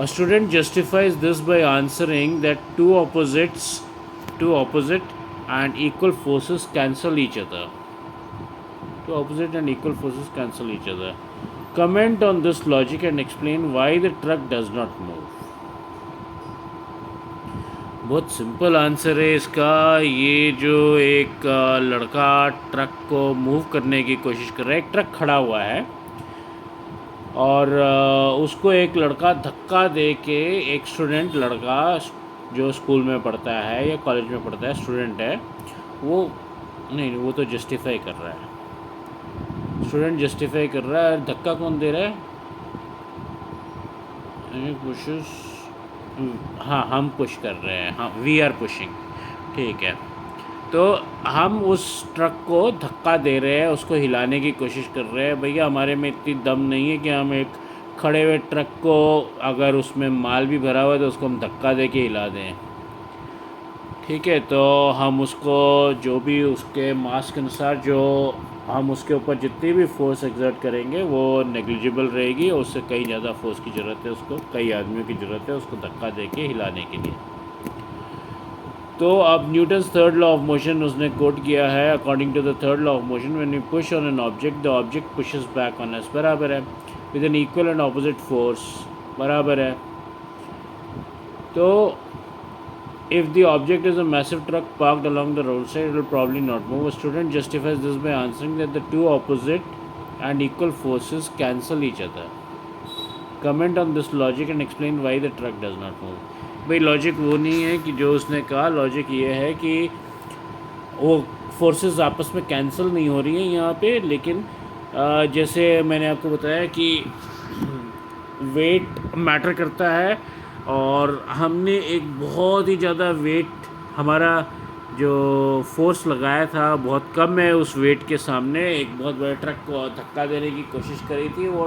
A student justifies this by answering that two opposite and equal forces cancel each other. Two opposite and equal forces cancel each other. Comment on this logic and explain why the truck does not move. बहुत simple answer है इसका. ये जो एक लड़का truck को move करने की कोशिश कर रहा है, एक ट्रक खड़ा हुआ है और उसको एक लड़का धक्का दे के, एक स्टूडेंट लड़का जो स्कूल में पढ़ता है या कॉलेज में पढ़ता है, स्टूडेंट है वो, नहीं वो तो जस्टिफाई कर रहा है. स्टूडेंट जस्टिफाई कर रहा है. धक्का कौन दे रहा है? हाँ हम पुश कर रहे हैं. हाँ वी आर पुशिंग. ठीक है. तो हम उस ट्रक को धक्का दे रहे हैं, उसको हिलाने की कोशिश कर रहे हैं। भैया हमारे में इतनी दम नहीं है कि हम एक खड़े हुए ट्रक को, अगर उसमें माल भी भरा हुआ है तो उसको हम धक्का दे के हिला दें। ठीक है, तो हम उसको जो भी उसके मास के अनुसार जो हम उसके ऊपर जितनी भी फोर्स एक्सर्ट करेंगे वो नेग्लिजिबल रहेगी, और उससे कई ज़्यादा फोर्स की ज़रूरत है, उसको कई आदमियों की ज़रूरत है उसको धक्का दे के हिलाने के लिए। तो अब Newton's third law of motion उसने कोट किया है। According to the third law of motion, when you push on an object the object pushes back on us, बराबर है, with an equal and opposite force, बराबर है। तो if the object is a massive truck parked along the roadside, it will probably not move. A student justifies this by answering that the two opposite and equal forces cancel each other. Comment on this logic and explain why the truck does not move. भाई logic वो नहीं है कि जो उसने कहा, logic ये है कि वो फोर्सेस आपस में कैंसिल नहीं हो रही हैं यहाँ पे, लेकिन जैसे मैंने आपको बताया कि वेट मैटर करता है, और हमने एक बहुत ही ज़्यादा वेट, हमारा जो फोर्स लगाया था बहुत कम है, उस वेट के सामने एक बहुत बड़े ट्रक को धक्का देने की कोशिश करी थी। वो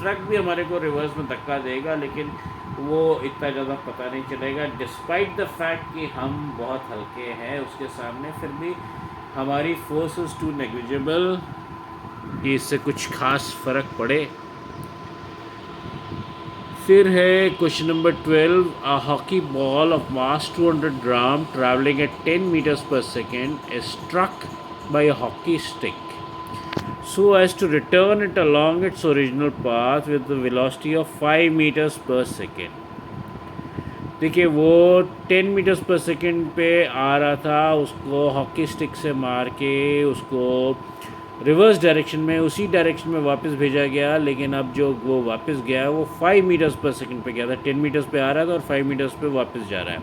ट्रक भी हमारे को रिवर्स में धक्का देगा, लेकिन वो इतना ज़्यादा पता नहीं चलेगा, डिस्पाइट द फैक्ट कि हम बहुत हल्के हैं उसके सामने, फिर भी हमारी फोर्स इज़ टू नेग्लिजिबल कि इससे कुछ खास फ़र्क पड़े। फिर है question number 12, a hockey ball of mass 200 gram travelling at 10 metres per second is struck by a hockey stick so as to return it along its original path with the velocity of 5 meters per second. देखिए वो 10 metres per second पे आ रहा था, उसको hockey stick से मार के उसको रिवर्स डायरेक्शन में, उसी डायरेक्शन में वापस भेजा गया, लेकिन अब जो वो वापस गया वो 5 मीटर्स पर सेकेंड पे गया था। 10 मीटर्स पे आ रहा था और 5 मीटर्स पे वापस जा रहा है,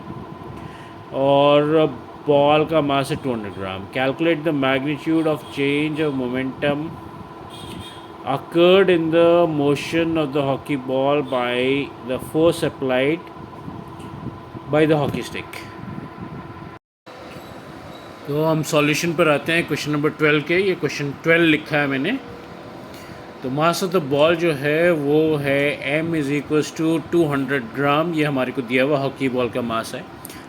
और बॉल का मास है 200 gram. Calculate the magnitude of change of momentum occurred in the motion of the hockey ball by the force applied by the hockey stick. तो हम सॉल्यूशन पर आते हैं क्वेश्चन नंबर 12 के। ये क्वेश्चन 12 लिखा है मैंने। तो मास ऑफ द बॉल जो है वो है m इज़ इक्वल्स टू 200 ग्राम, ये हमारे को दिया हुआ हॉकी बॉल का मास है।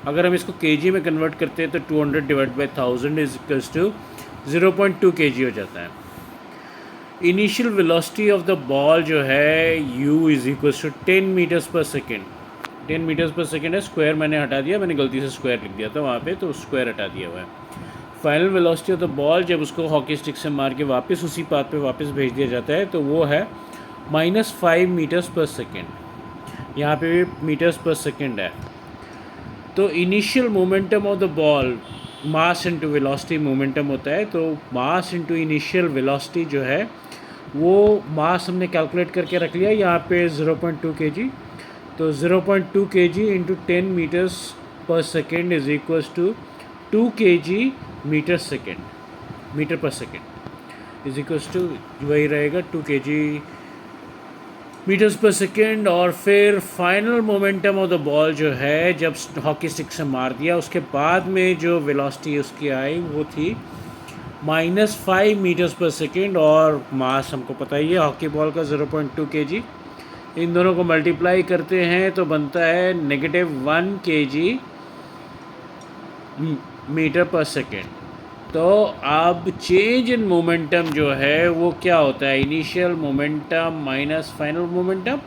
अगर हम इसको केजी में कन्वर्ट करते हैं तो 200 divide by 1000 is equals to 0.2 kg हो जाता है। Initial velocity of the ball जो है u is equals to 10 metres per second. 10 metres per second है, स्क्वायर मैंने हटा दिया, मैंने गलती से स्क्वायर लिख दिया था वहाँ पे, तो स्क्वायर हटा दिया हुआ है। Final velocity of the ball जब उसको हॉकी स्टिक से मार के वापस उसी पाथ पे वापस भेज दिया जाता है तो वो है -5 मीटर्स पर सेकेंड। यहाँ पे भी मीटर्स पर सेकेंड है। तो initial momentum of the ball, mass into velocity momentum होता है, तो मास इनटू इनिशियल वेलोसिटी जो है वो मास हमने कैलकुलेट करके रख लिया यहाँ पे 0.2 kg। तो 0.2 kg into 10 metres per second is equals to 2 kg metre per second is equals to वही रहेगा 2 kg मीटर्स पर सेकेंड। और फिर final momentum of the ball जो है जब हॉकी स्टिक से मार दिया उसके बाद में जो वेलोसिटी उसकी आई वो थी -5 मीटर्स पर सेकेंड, और मास हमको पता ही है हॉकी बॉल का 0.2 kg। इन दोनों को मल्टीप्लाई करते हैं तो बनता है -1 kg मीटर पर सेकेंड। तो अब चेंज इन मोमेंटम जो है वो क्या होता है, initial momentum minus final momentum,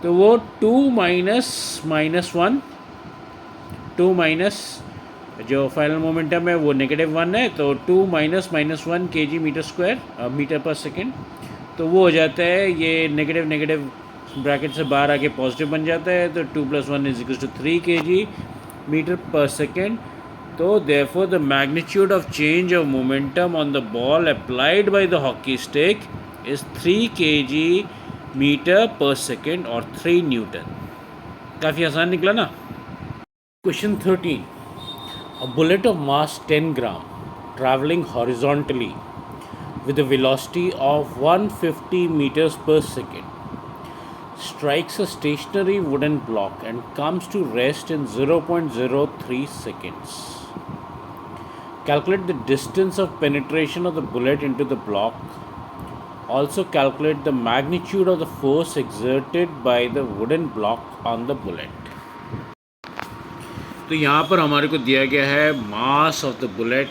तो वो 2 माइनस जो फाइनल मोमेंटम है वो -1 है, तो 2 -1 kg मीटर पर सेकेंड। तो वो हो जाता है, ये नेगेटिव ब्रैकेट से बाहर आके पॉजिटिव बन जाता है, तो 2 + 1 = 3 kg मीटर पर सेकेंड। तो therefore the magnitude of change of momentum on the ball applied by the hockey stick is 3 kg metre per second और 3 न्यूटन। काफ़ी आसान निकला ना। Question 13, a bullet of mass 10 gram traveling horizontally with a velocity of 150 meters per second strikes a stationary wooden block and comes to rest in 0.03 seconds. Calculate the distance of penetration of the bullet into the block. Also calculate the magnitude of the force exerted by the wooden block on the bullet. तो यहाँ पर हमारे को दिया गया है मास of the bullet.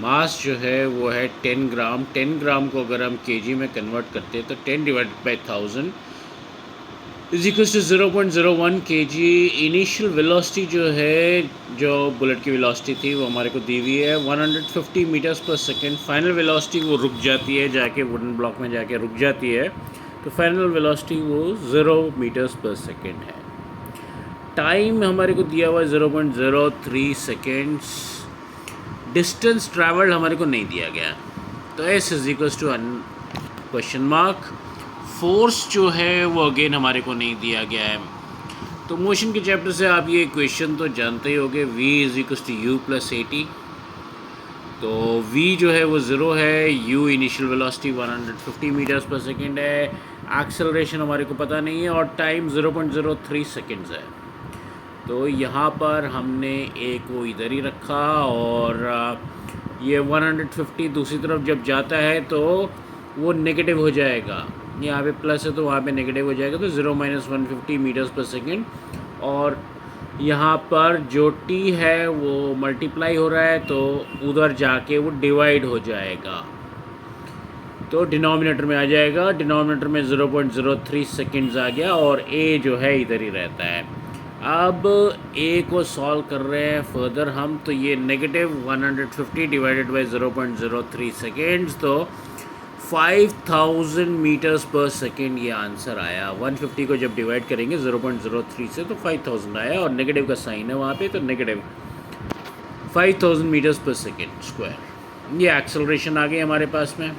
मास जो है वो है 10 ग्राम. 10 ग्राम को अगर हम केजी में कन्वर्ट करते हैं तो 10 divided by 1000 is equals to 0.01 kg. Initial velocity जो है, जो बुलेट की वेलोसिटी थी वो हमारे को दी हुई है 150 metres per second. Final velocity वो रुक जाती है, जाके वुडन ब्लॉक में जाके रुक जाती है, तो फाइनल वेलोसिटी वो 0 मीटर्स पर सेकेंड है. टाइम हमारे को दिया हुआ है 0.03 सेकेंड्स. डिस्टेंस ट्रैवल्ड हमारे को नहीं दिया गया, तो S is equals to question mark. Force जो है वो अगेन हमारे को नहीं दिया गया है. तो मोशन के चैप्टर से आप ये इक्वेशन तो जानते ही होंगे, v is equals to u plus A T. तो v जो है वो 0 है, u initial velocity 150 metres per second है, एक्सेलरेशन हमारे को पता नहीं है, और टाइम 0.03 सेकेंड्स है. तो यहाँ पर हमने ए को इधर ही रखा, और ये 150 दूसरी तरफ जब जाता है तो वो नेगेटिव हो जाएगा. यहाँ पे प्लस है तो वहाँ पे नेगेटिव हो जाएगा, तो 0 - 150 मीटर्स पर सेकेंड. और यहाँ पर जो t है वो मल्टीप्लाई हो रहा है, तो उधर जाके वो डिवाइड हो जाएगा, तो डिनोमिनेटर में आ जाएगा. डिनोमिनेटर में 0.03 सेकेंड्स आ गया, और a जो है इधर ही रहता है. अब a को सॉल्व कर रहे हैं फर्दर हम, तो ये नेगेटिव 150 डिवाइडेड बाई 0.03 सेकेंड्स, तो 5000 मीटर्स पर सेकेंड ये आंसर आया. 150 को जब डिवाइड करेंगे 0.03 से तो 5000 आया, और नेगेटिव का साइन है वहाँ पे, तो negative 5000 metres per second square. ये एक्सेलरेशन आ गई हमारे पास में.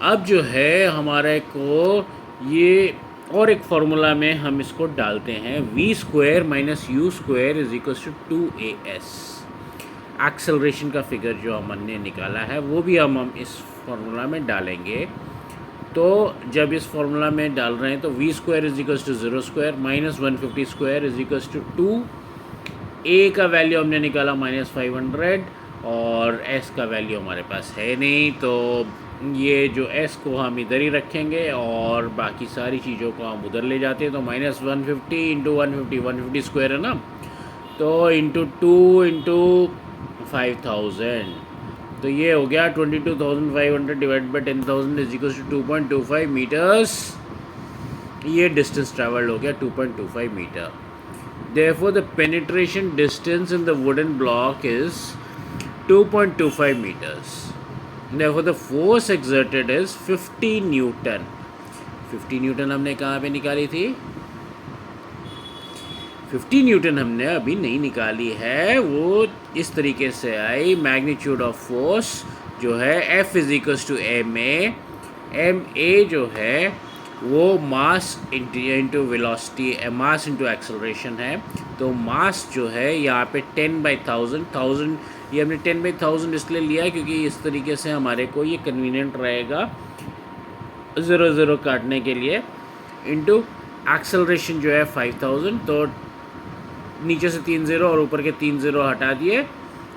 अब जो है हमारे को ये और एक फार्मूला में हम इसको डालते हैं, v square minus U square is equals to 2as. Acceleration का फिगर जो हमने निकाला है वो भी हम इस फार्मूला में डालेंगे. तो जब इस फार्मूला में डाल रहे हैं तो v square is equals to 0 square minus 150 square is equals to 2. a का वैल्यू हमने निकाला -500, और s का वैल्यू हमारे पास है नहीं, तो ये जो s को हम इधर ही रखेंगे, और बाकी सारी चीज़ों को हम उधर ले जाते हैं. तो -150 इंटू 150 स्क्वायर है ना, तो इंटू 2 इंटू 5000, तो ये हो गया 22,500 divide by 10,000 is equal to 2.25 metres. ये डिस्टेंस ट्रैवल्ड हो गया 2.25 metre. Therefore the penetration distance in the wooden block is 2.25 meters. Therefore the force exerted is 50 Newton. 50 Newton हमने कहाँ पे निकाली थी? 50 न्यूटन हमने अभी नहीं निकाली है, वो इस तरीके से आई. मैग्नीट्यूड ऑफ फोर्स जो है F is equals to ma जो है वो mass into velocity, mass into acceleration है. तो मास जो है यहाँ पे 10/1000, ये हमने 10/1000 इसलिए लिया है क्योंकि इस तरीके से हमारे को ये कन्वीनियंट रहेगा 0 काटने के लिए. इंटू एक्सेलरेशन जो है 5000, तो नीचे से 3 0 और ऊपर के 3 0 हटा दिए,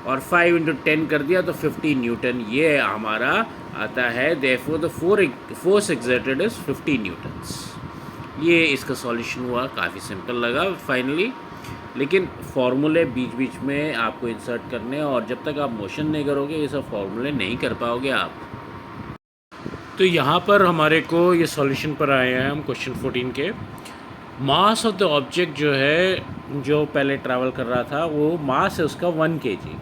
और 5 इंटू 10 कर दिया, तो 50 न्यूटन ये हमारा आता है. Therefore the force exerted is 50 Newton's. ये इसका सॉल्यूशन हुआ. काफ़ी सिंपल लगा फाइनली, लेकिन फार्मूले बीच बीच में आपको इंसर्ट करने, और जब तक आप मोशन नहीं करोगे ये सब फार्मूले नहीं कर पाओगे आप. तो यहाँ पर हमारे को ये सॉल्यूशन पर आए हैं हम क्वेश्चन 14 के. मास ऑफ द ऑब्जेक्ट जो है, जो पहले ट्रैवल कर रहा था, वो मास है उसका 1 kg.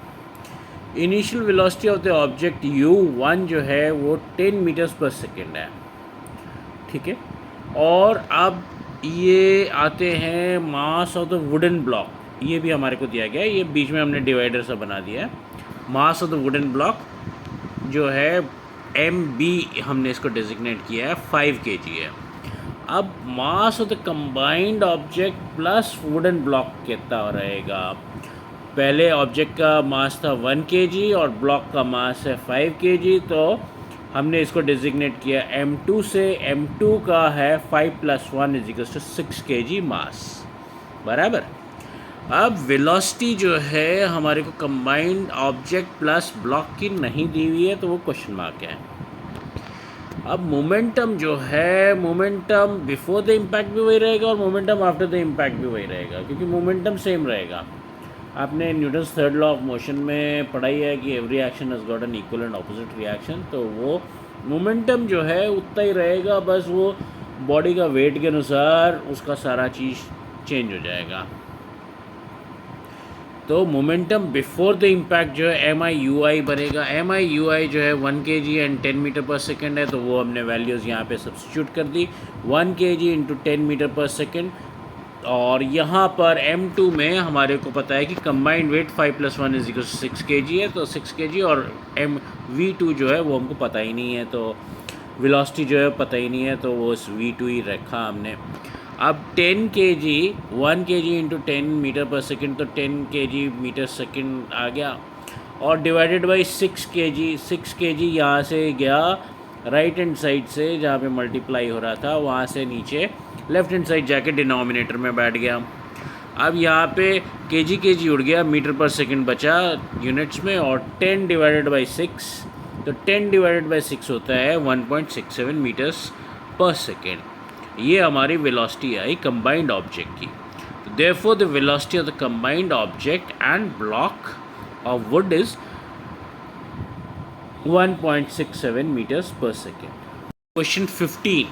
Initial velocity of the object u1 जो है वो 10 मीटर्स पर सेकेंड है. ठीक है, और अब ये आते हैं मास ऑफ द वुडन ब्लॉक. ये भी हमारे को दिया गया है, ये बीच में हमने डिवाइडर सा बना दिया है. मास ऑफ द वुडन ब्लॉक जो है MB हमने इसको डेजिग्नेट किया है, 5 kg है. अब मास of the combined object plus wooden block कितना रहेगा? पहले ऑब्जेक्ट का मास था 1 kg और ब्लॉक का मास है 5 kg, तो हमने इसको डिजिग्नेट किया m2 से। m2 का है 5 + 1 = 6 kg मास, बराबर। अब वेलोसिटी जो है हमारे को कंबाइंड ऑब्जेक्ट प्लस ब्लॉक की नहीं दी हुई है, तो वो क्वेश्चन मार्क है। अब मोमेंटम जो है, मोमेंटम बिफोर द इम्पैक्ट भी वही रहेगा और मोमेंटम आफ्टर द इम्पैक्ट भी वही रहेगा, क्योंकि मोमेंटम सेम रहेगा। आपने Newton's third law of motion में पढ़ाई है कि every action has got an equal and opposite reaction, तो वो मोमेंटम जो है उतना ही रहेगा, बस वो बॉडी का वेट के अनुसार उसका सारा चीज़ चेंज हो जाएगा। तो मोमेंटम बिफोर द इम्पैक्ट जो है MI/UI बनेगा। MI/UI जो है 1 kg एंड 10 मीटर/सेकेंड है, तो वो हमने वैल्यूज़ यहाँ पे सब्स्टिट्यूट कर दी, 1 kg × 10 मीटर/सेकेंड। और यहाँ पर M2 में हमारे को पता है कि कंबाइंड वेट 5 + 1 = 6 kg है, तो 6 kg। और V2 जो है वो हमको पता ही नहीं है, तो वेलोसिटी जो है पता ही नहीं है, तो वो V2 ही रखा हमने। अब 10 kg 1 kg × 10 मीटर/सेकेंड, तो 10 kg मीटर/सेकेंड आ गया, और डिवाइडेड बाई 6 kg। 6 kg यहाँ से गया राइट हैंड साइड से, जहाँ पे मल्टीप्लाई हो रहा था, वहाँ से नीचे लेफ़्ट हैंड साइड जाके डिनोमिनेटर में बैठ गया। अब यहाँ पे kg उड़ गया, मीटर/सेकेंड बचा यूनिट्स में, और 10 डिवाइडेड बाई 6, तो 10 डिवाइडेड बाई 6 होता है 1.67 मीटर्स/सेकेंड। ये हमारी वेलोसिटी आई कंबाइंड ऑब्जेक्ट की। तो therefore the velocity of the combined object and block of wood is 1.67 metres per second. Question 15.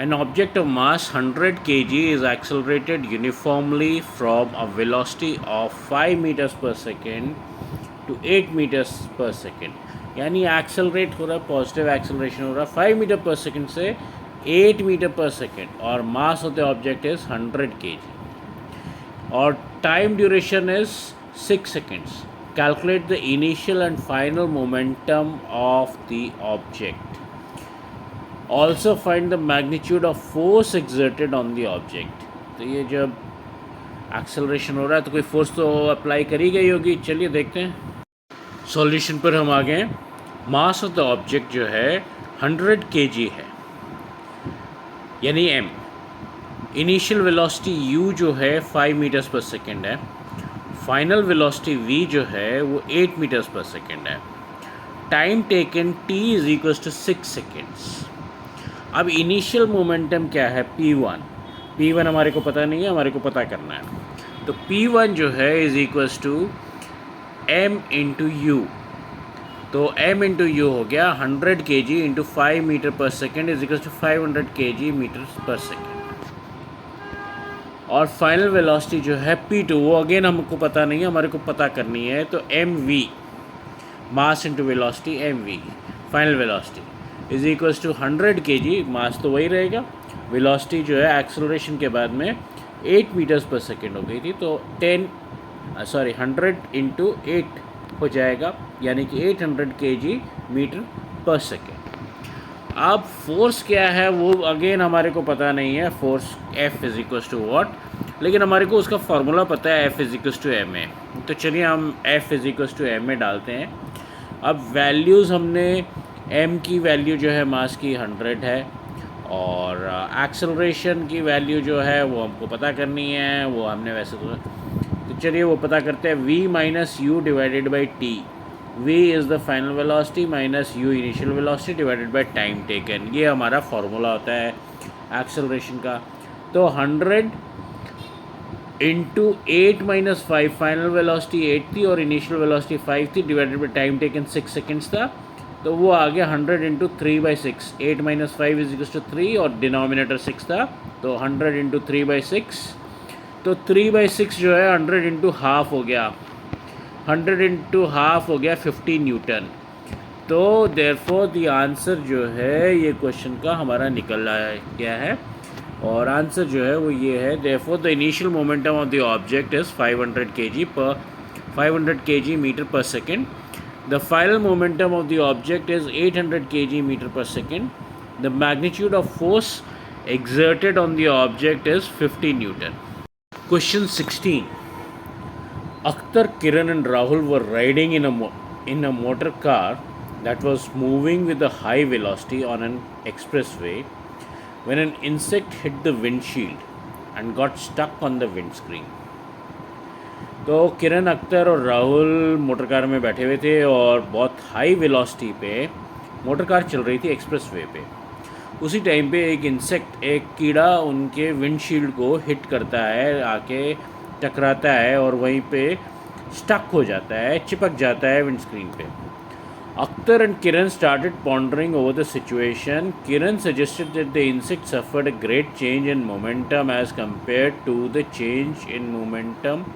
An object of mass 100 kg is accelerated uniformly from a velocity of 5 meters/second to 8 meters/second। यानी accelerate हो रहा है, positive acceleration हो रहा है 5 मीटर/सेकेंड से 8 मीटर/सेकेंड, और मास of the object is 100 kg, और time duration is 6 seconds। Calculate the initial and final momentum of the object. Also find the magnitude of force exerted on the object. तो ये जब एक्सेलरेशन हो रहा है तो कोई फोर्स तो अप्लाई करी गई होगी। चलिए देखते हैं। सॉल्यूशन पर हम आ गए। मास ऑफ द ऑब्जेक्ट जो है 100 kg है, यानी m। इनिशियल वेलोसिटी u जो है 5 मीटर्स/सेकेंड है, फाइनल वेलोसिटी v जो है वो 8 मीटर्स/सेकेंड है। Time taken t = 6 seconds। अब इनिशियल मोमेंटम क्या है, p1। p1 हमारे को पता नहीं है, हमारे को पता करना है। तो p1 जो है = m × u। तो m × u हो गया 100 kg × 5 मीटर/सेकेंड = 500 kg मीटर्स/सेकेंड। और फाइनल वेलोसिटी जो है p2, वो अगेन हमको पता नहीं है, हमारे को पता करनी है। तो mv, मास × velocity mv, final velocity = 100 kg। मास तो वही रहेगा, वेलोसिटी जो है एक्सेलरेशन के बाद में 8 मीटर्स/सेकेंड हो गई थी, तो 100 × 8 हो जाएगा, यानी कि 800 kg मीटर/सेकेंड। अब फोर्स क्या है वो अगेन हमारे को पता नहीं है, फोर्स F = what, लेकिन हमारे को उसका फार्मूला पता है, F = ma। तो चलिए हम F = ma डालते हैं। अब वैल्यूज़ हमने m की वैल्यू जो है मास की 100 है, और एक्सेलरेशन की वैल्यू जो है वो हमको पता करनी है, वो हमने वैसे तो चलिए वो पता करते हैं। v - u divided by t। v is the final velocity minus u initial velocity divided by time taken. ये हमारा फार्मूला होता है एक्सेलरेशन का। तो 100 × 8 - 5, फाइनल वेलोसिटी 8 थी और इनिशियल वेलोसिटी 5 थी, divided by time taken 6 seconds था, तो वो आ गया 100 × 3/6। 8 - 5 = 3 और डिनोमिनेटर 6 था, तो 100 × 3/6, तो 3/6 जो है 100 × हाफ हो गया, 100 × हाफ हो गया 50 न्यूटन। तो देयरफॉर द आंसर जो है ये क्वेश्चन का हमारा निकल गया है, और आंसर जो है वो ये है। Therefore the initial momentum of the object is 500 kg metre per second. The final momentum of the object is 800 kg metre per second. The magnitude of force exerted on the object is 50 Newton. Question 16. Akhtar, Kiran and Rahul were riding in a motor car. that was moving with a high velocity on an expressway when an insect hit the windshield and got stuck on the windscreen. तो किरण अख्तर और Rahul motor car में बैठे हुए थे और बहुत high velocity पे motor car चल रही थी एक्सप्रेसवे पे। उसी टाइम पे एक इंसेक्ट, एक कीड़ा उनके विंडशील्ड को हिट करता है, आके टकराता है और वहीं पे स्टक हो जाता है, चिपक जाता है विंडस्क्रीन पे। Akhtar and Kiran started pondering over the situation. Kiran suggested that the insect suffered a great change in momentum as compared to the change in momentum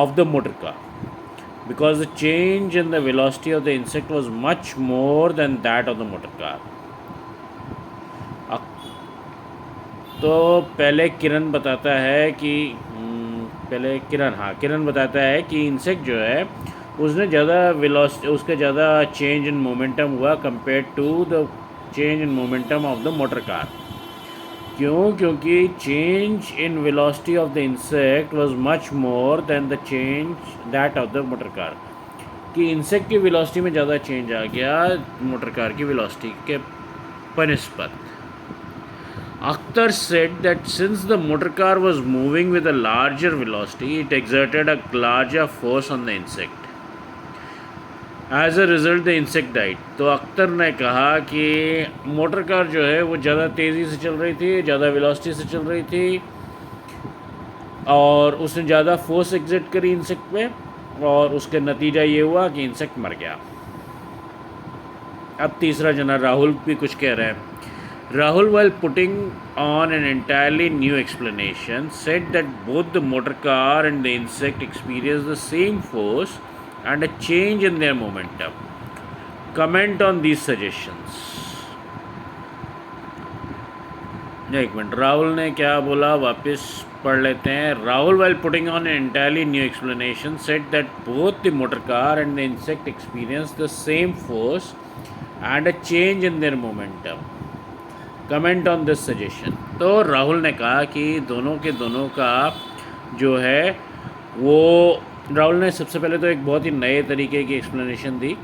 of the motor car, because the change in the velocity of the insect was much more than that of the motor car. तो पहले किरण बताता है कि किरण बताता है कि insect जो है उसने ज़्यादा वेलोसिटी, उसका ज़्यादा चेंज इन मोमेंटम हुआ compared to the change in momentum of the motor car. क्योंकि change in velocity of the insect was much more than the change that of the motor car, कि insect की velocity में ज़्यादा change आ गया motor car की velocity के बनिस्बत। Akhtar said that since the motor car was moving with a larger velocity, it exerted a larger force on the insect. As a result, the insect died. तो अख्तर ने कहा कि motor car जो है वो ज़्यादा तेज़ी से चल रही थी, ज़्यादा वेलोसिटी से चल रही थी और उसने ज़्यादा फोर्स एग्जर्ट करी इंसेक्ट पे और उसके नतीजा ये हुआ कि इंसेक्ट मर गया। अब तीसरा जना राहुल भी कुछ कह रहे हैं। Rahul, while putting on an entirely new explanation, said that both the motor car and the insect experienced the same force and a change in their momentum. Comment on these suggestions. एक minute, Rahul ने क्या बोला वापस पढ़ लेते हैं। Rahul, while putting on an entirely new explanation, said that both the motor car and the insect experienced the same force and a change in their momentum. Comment on this suggestion. तो राहुल ने कहा कि दोनों के दोनों का जो है वो, राहुल ने सबसे पहले तो एक बहुत ही नए तरीके की एक्सप्लेनेशन दी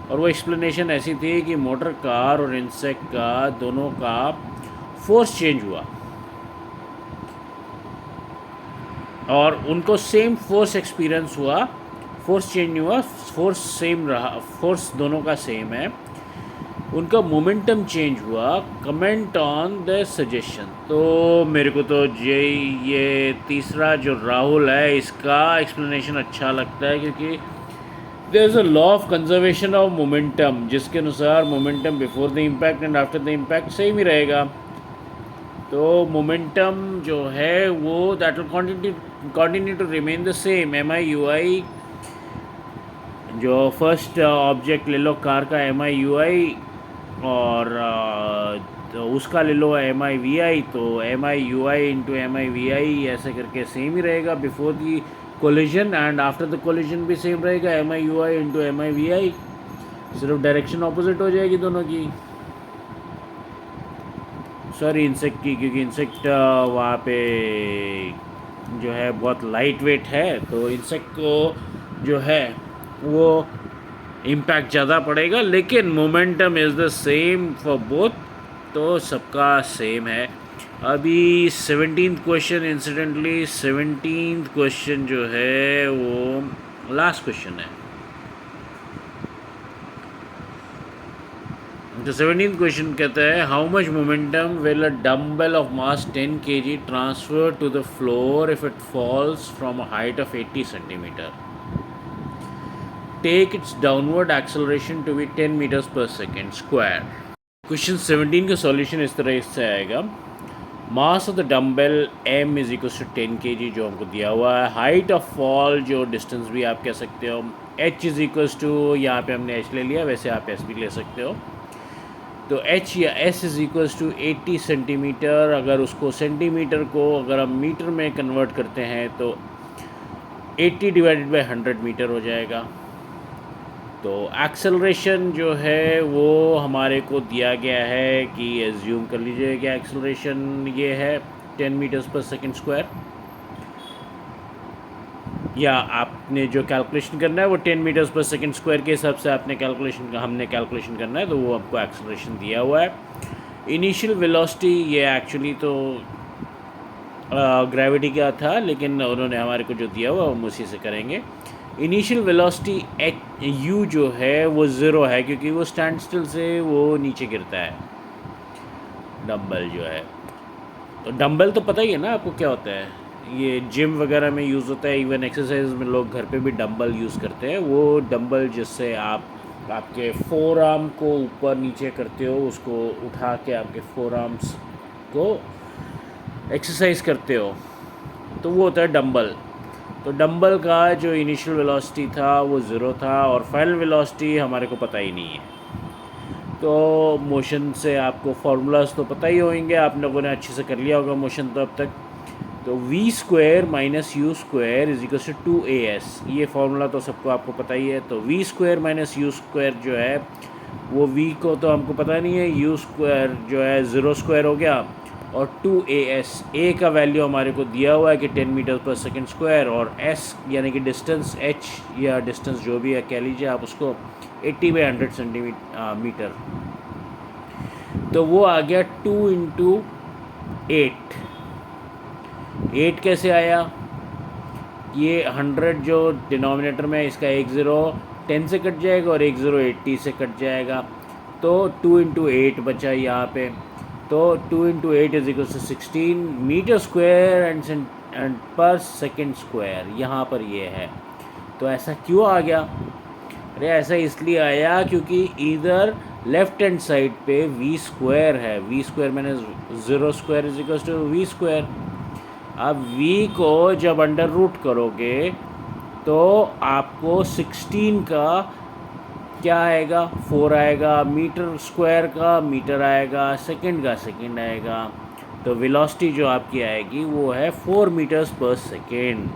और वो एक्सप्लेनेशन ऐसी थी कि मोटर कार और इंसेक्ट का दोनों का फोर्स चेंज हुआ और उनको सेम फोर्स एक्सपीरियंस हुआ, फोर्स चेंज नहीं हुआ, फोर्स सेम रहा, फोर्स दोनों का सेम है, उनका मोमेंटम चेंज हुआ। Comment on the suggestion. तो मेरे को तो ये तीसरा जो राहुल है इसका एक्सप्लेनेशन अच्छा लगता है, क्योंकि there is a law of conservation of momentum, जिसके अनुसार momentum before the impact and after the impact same ही रहेगा। तो मोमेंटम जो है वो that will continue to remain the same. MIUI, जो फर्स्ट ऑब्जेक्ट ले लो कार का MIUI और तो उसका ले लो MIVI, तो MIUI इंटू MIVI ऐसे करके सेम ही रहेगा before the collision and after the collision भी सेम रहेगा MIUI इंटू MIVI, सिर्फ डायरेक्शन ऑपोजिट हो जाएगी दोनों की। सॉरी इंसेक्ट की, क्योंकि इंसेक्ट वहाँ पे जो है बहुत लाइट वेट है, तो इंसेक्ट को जो है वो इम्पैक्ट ज़्यादा पड़ेगा, लेकिन momentum is the same for both, तो सबका सेम है। अभी 17th question, incidentally 17th question जो है वो लास्ट क्वेश्चन है। तो 17th क्वेश्चन कहता है how much momentum will a dumbbell of mass 10 kg transfer to the floor if it falls from a height of 80 centimetre. Take its downward acceleration to be 10 meters per second square। Question 17 का solution इस तरह से आएगा। Mass of the dumbbell m is equal to 10 kg जो हमको दिया हुआ है। हाइट ऑफ फॉल जो डिस्टेंस भी आप कह सकते हो, h इज इक्वल टू, यहाँ पे हमने h ले लिया, वैसे आप s भी ले सकते हो, तो h या s is equal to 80 centimetre. अगर उसको सेंटीमीटर को अगर हम मीटर में कन्वर्ट करते हैं तो 80 डिवाइडेड बाई 100 मीटर हो जाएगा। तो एक्सेलरेशन जो है वो हमारे को दिया गया है कि एज्यूम कर लीजिए कि एक्सेलरेशन ये है 10 meters per second स्क्वायर। या आपने जो कैलकुलेशन करना है वो 10 मीटर्स पर सेकंड स्क्वायर के हिसाब से आपने हमने कैलकुलेशन करना है, तो वो आपको एक्सेलरेशन दिया हुआ है। इनिशियल वेलोसिटी ये एक्चुअली तो ग्रेविटी का था, लेकिन उन्होंने हमारे को जो दिया हुआ हम उसी से करेंगे। इनिशियल वेलोसिटी एच यू जो है वो ज़ीरो है, क्योंकि वो स्टैंड स्टिल से वो नीचे गिरता है डंबल जो है। तो डंबल तो पता ही है ना आपको क्या होता है, ये जिम वगैरह में यूज़ होता है, इवन एक्सरसाइज में लोग घर पे भी डंबल यूज़ करते हैं। वो डंबल जिससे आप आपके फोर आर्म को ऊपर नीचे करते हो, उसको उठा के आपके फोर आर्म्स को एक्सरसाइज करते हो, तो वो होता है डंबल। तो डंबल का जो इनिशियल वेलोसिटी था वो ज़ीरो था, और फाइनल वेलोसिटी हमारे को पता ही नहीं है। तो मोशन से आपको फार्मूलाज तो पता ही होंगे, आप लोगों ने अच्छे से कर लिया होगा मोशन तो अब तक। तो V square minus U square is equal to 2as, ये फार्मूला तो सबको आपको पता ही है। तो V square minus U square जो है वो वी को तो हमको पता नहीं है, यू स्क्वायर जो है ज़ीरो स्क्वायर हो गया, और 2as, ए का वैल्यू हमारे को दिया हुआ है कि 10 मीटर पर सेकंड स्क्वायर, और एस यानी कि डिस्टेंस एच या डिस्टेंस जो भी है कह लीजिए आप उसको, 80/100 सेंटीमीटर। तो वो आ गया 2 इंटू 8। 8 कैसे आया, ये 100 जो डिनोमिनेटर में इसका 1 ज़ीरो 10 से कट जाएगा और 1 ज़ीरो 80 से कट जाएगा, तो 2 इंटू 8 बचा यहाँ पे। तो 2 इंटू 8 is equal to 16 metre square and per second square, यहाँ पर ये है। तो ऐसा क्यों आ गया, अरे ऐसा इसलिए आया क्योंकि इधर लेफ्ट हैंड साइड पे वी स्क्वायर है, वी स्क्वायर मैंने zero square is equal to V square. अब v को जब अंडर रूट करोगे तो आपको 16 का क्या आएगा, 4 आएगा, मीटर स्क्वायर का मीटर आएगा, सेकंड का सेकंड आएगा। तो वेलोसिटी जो आपकी आएगी वो है 4 metres per second,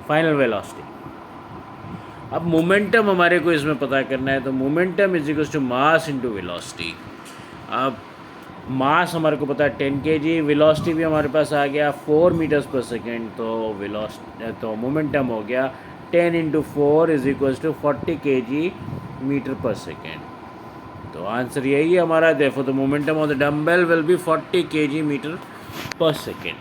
final velocity. अब मोमेंटम हमारे को इसमें पता करना है, तो momentum is equal to mass into velocity. अब मास हमारे को पता है 10 kg, वेलोसिटी भी हमारे पास आ गया 4 मीटर्स पर सेकेंड, तो मोमेंटम हो गया 10 into 4 is equal to 40 kg metre per second. तो आंसर यही है हमारा, देखो तो momentum of the dumbbell will be 40 kg metre per second.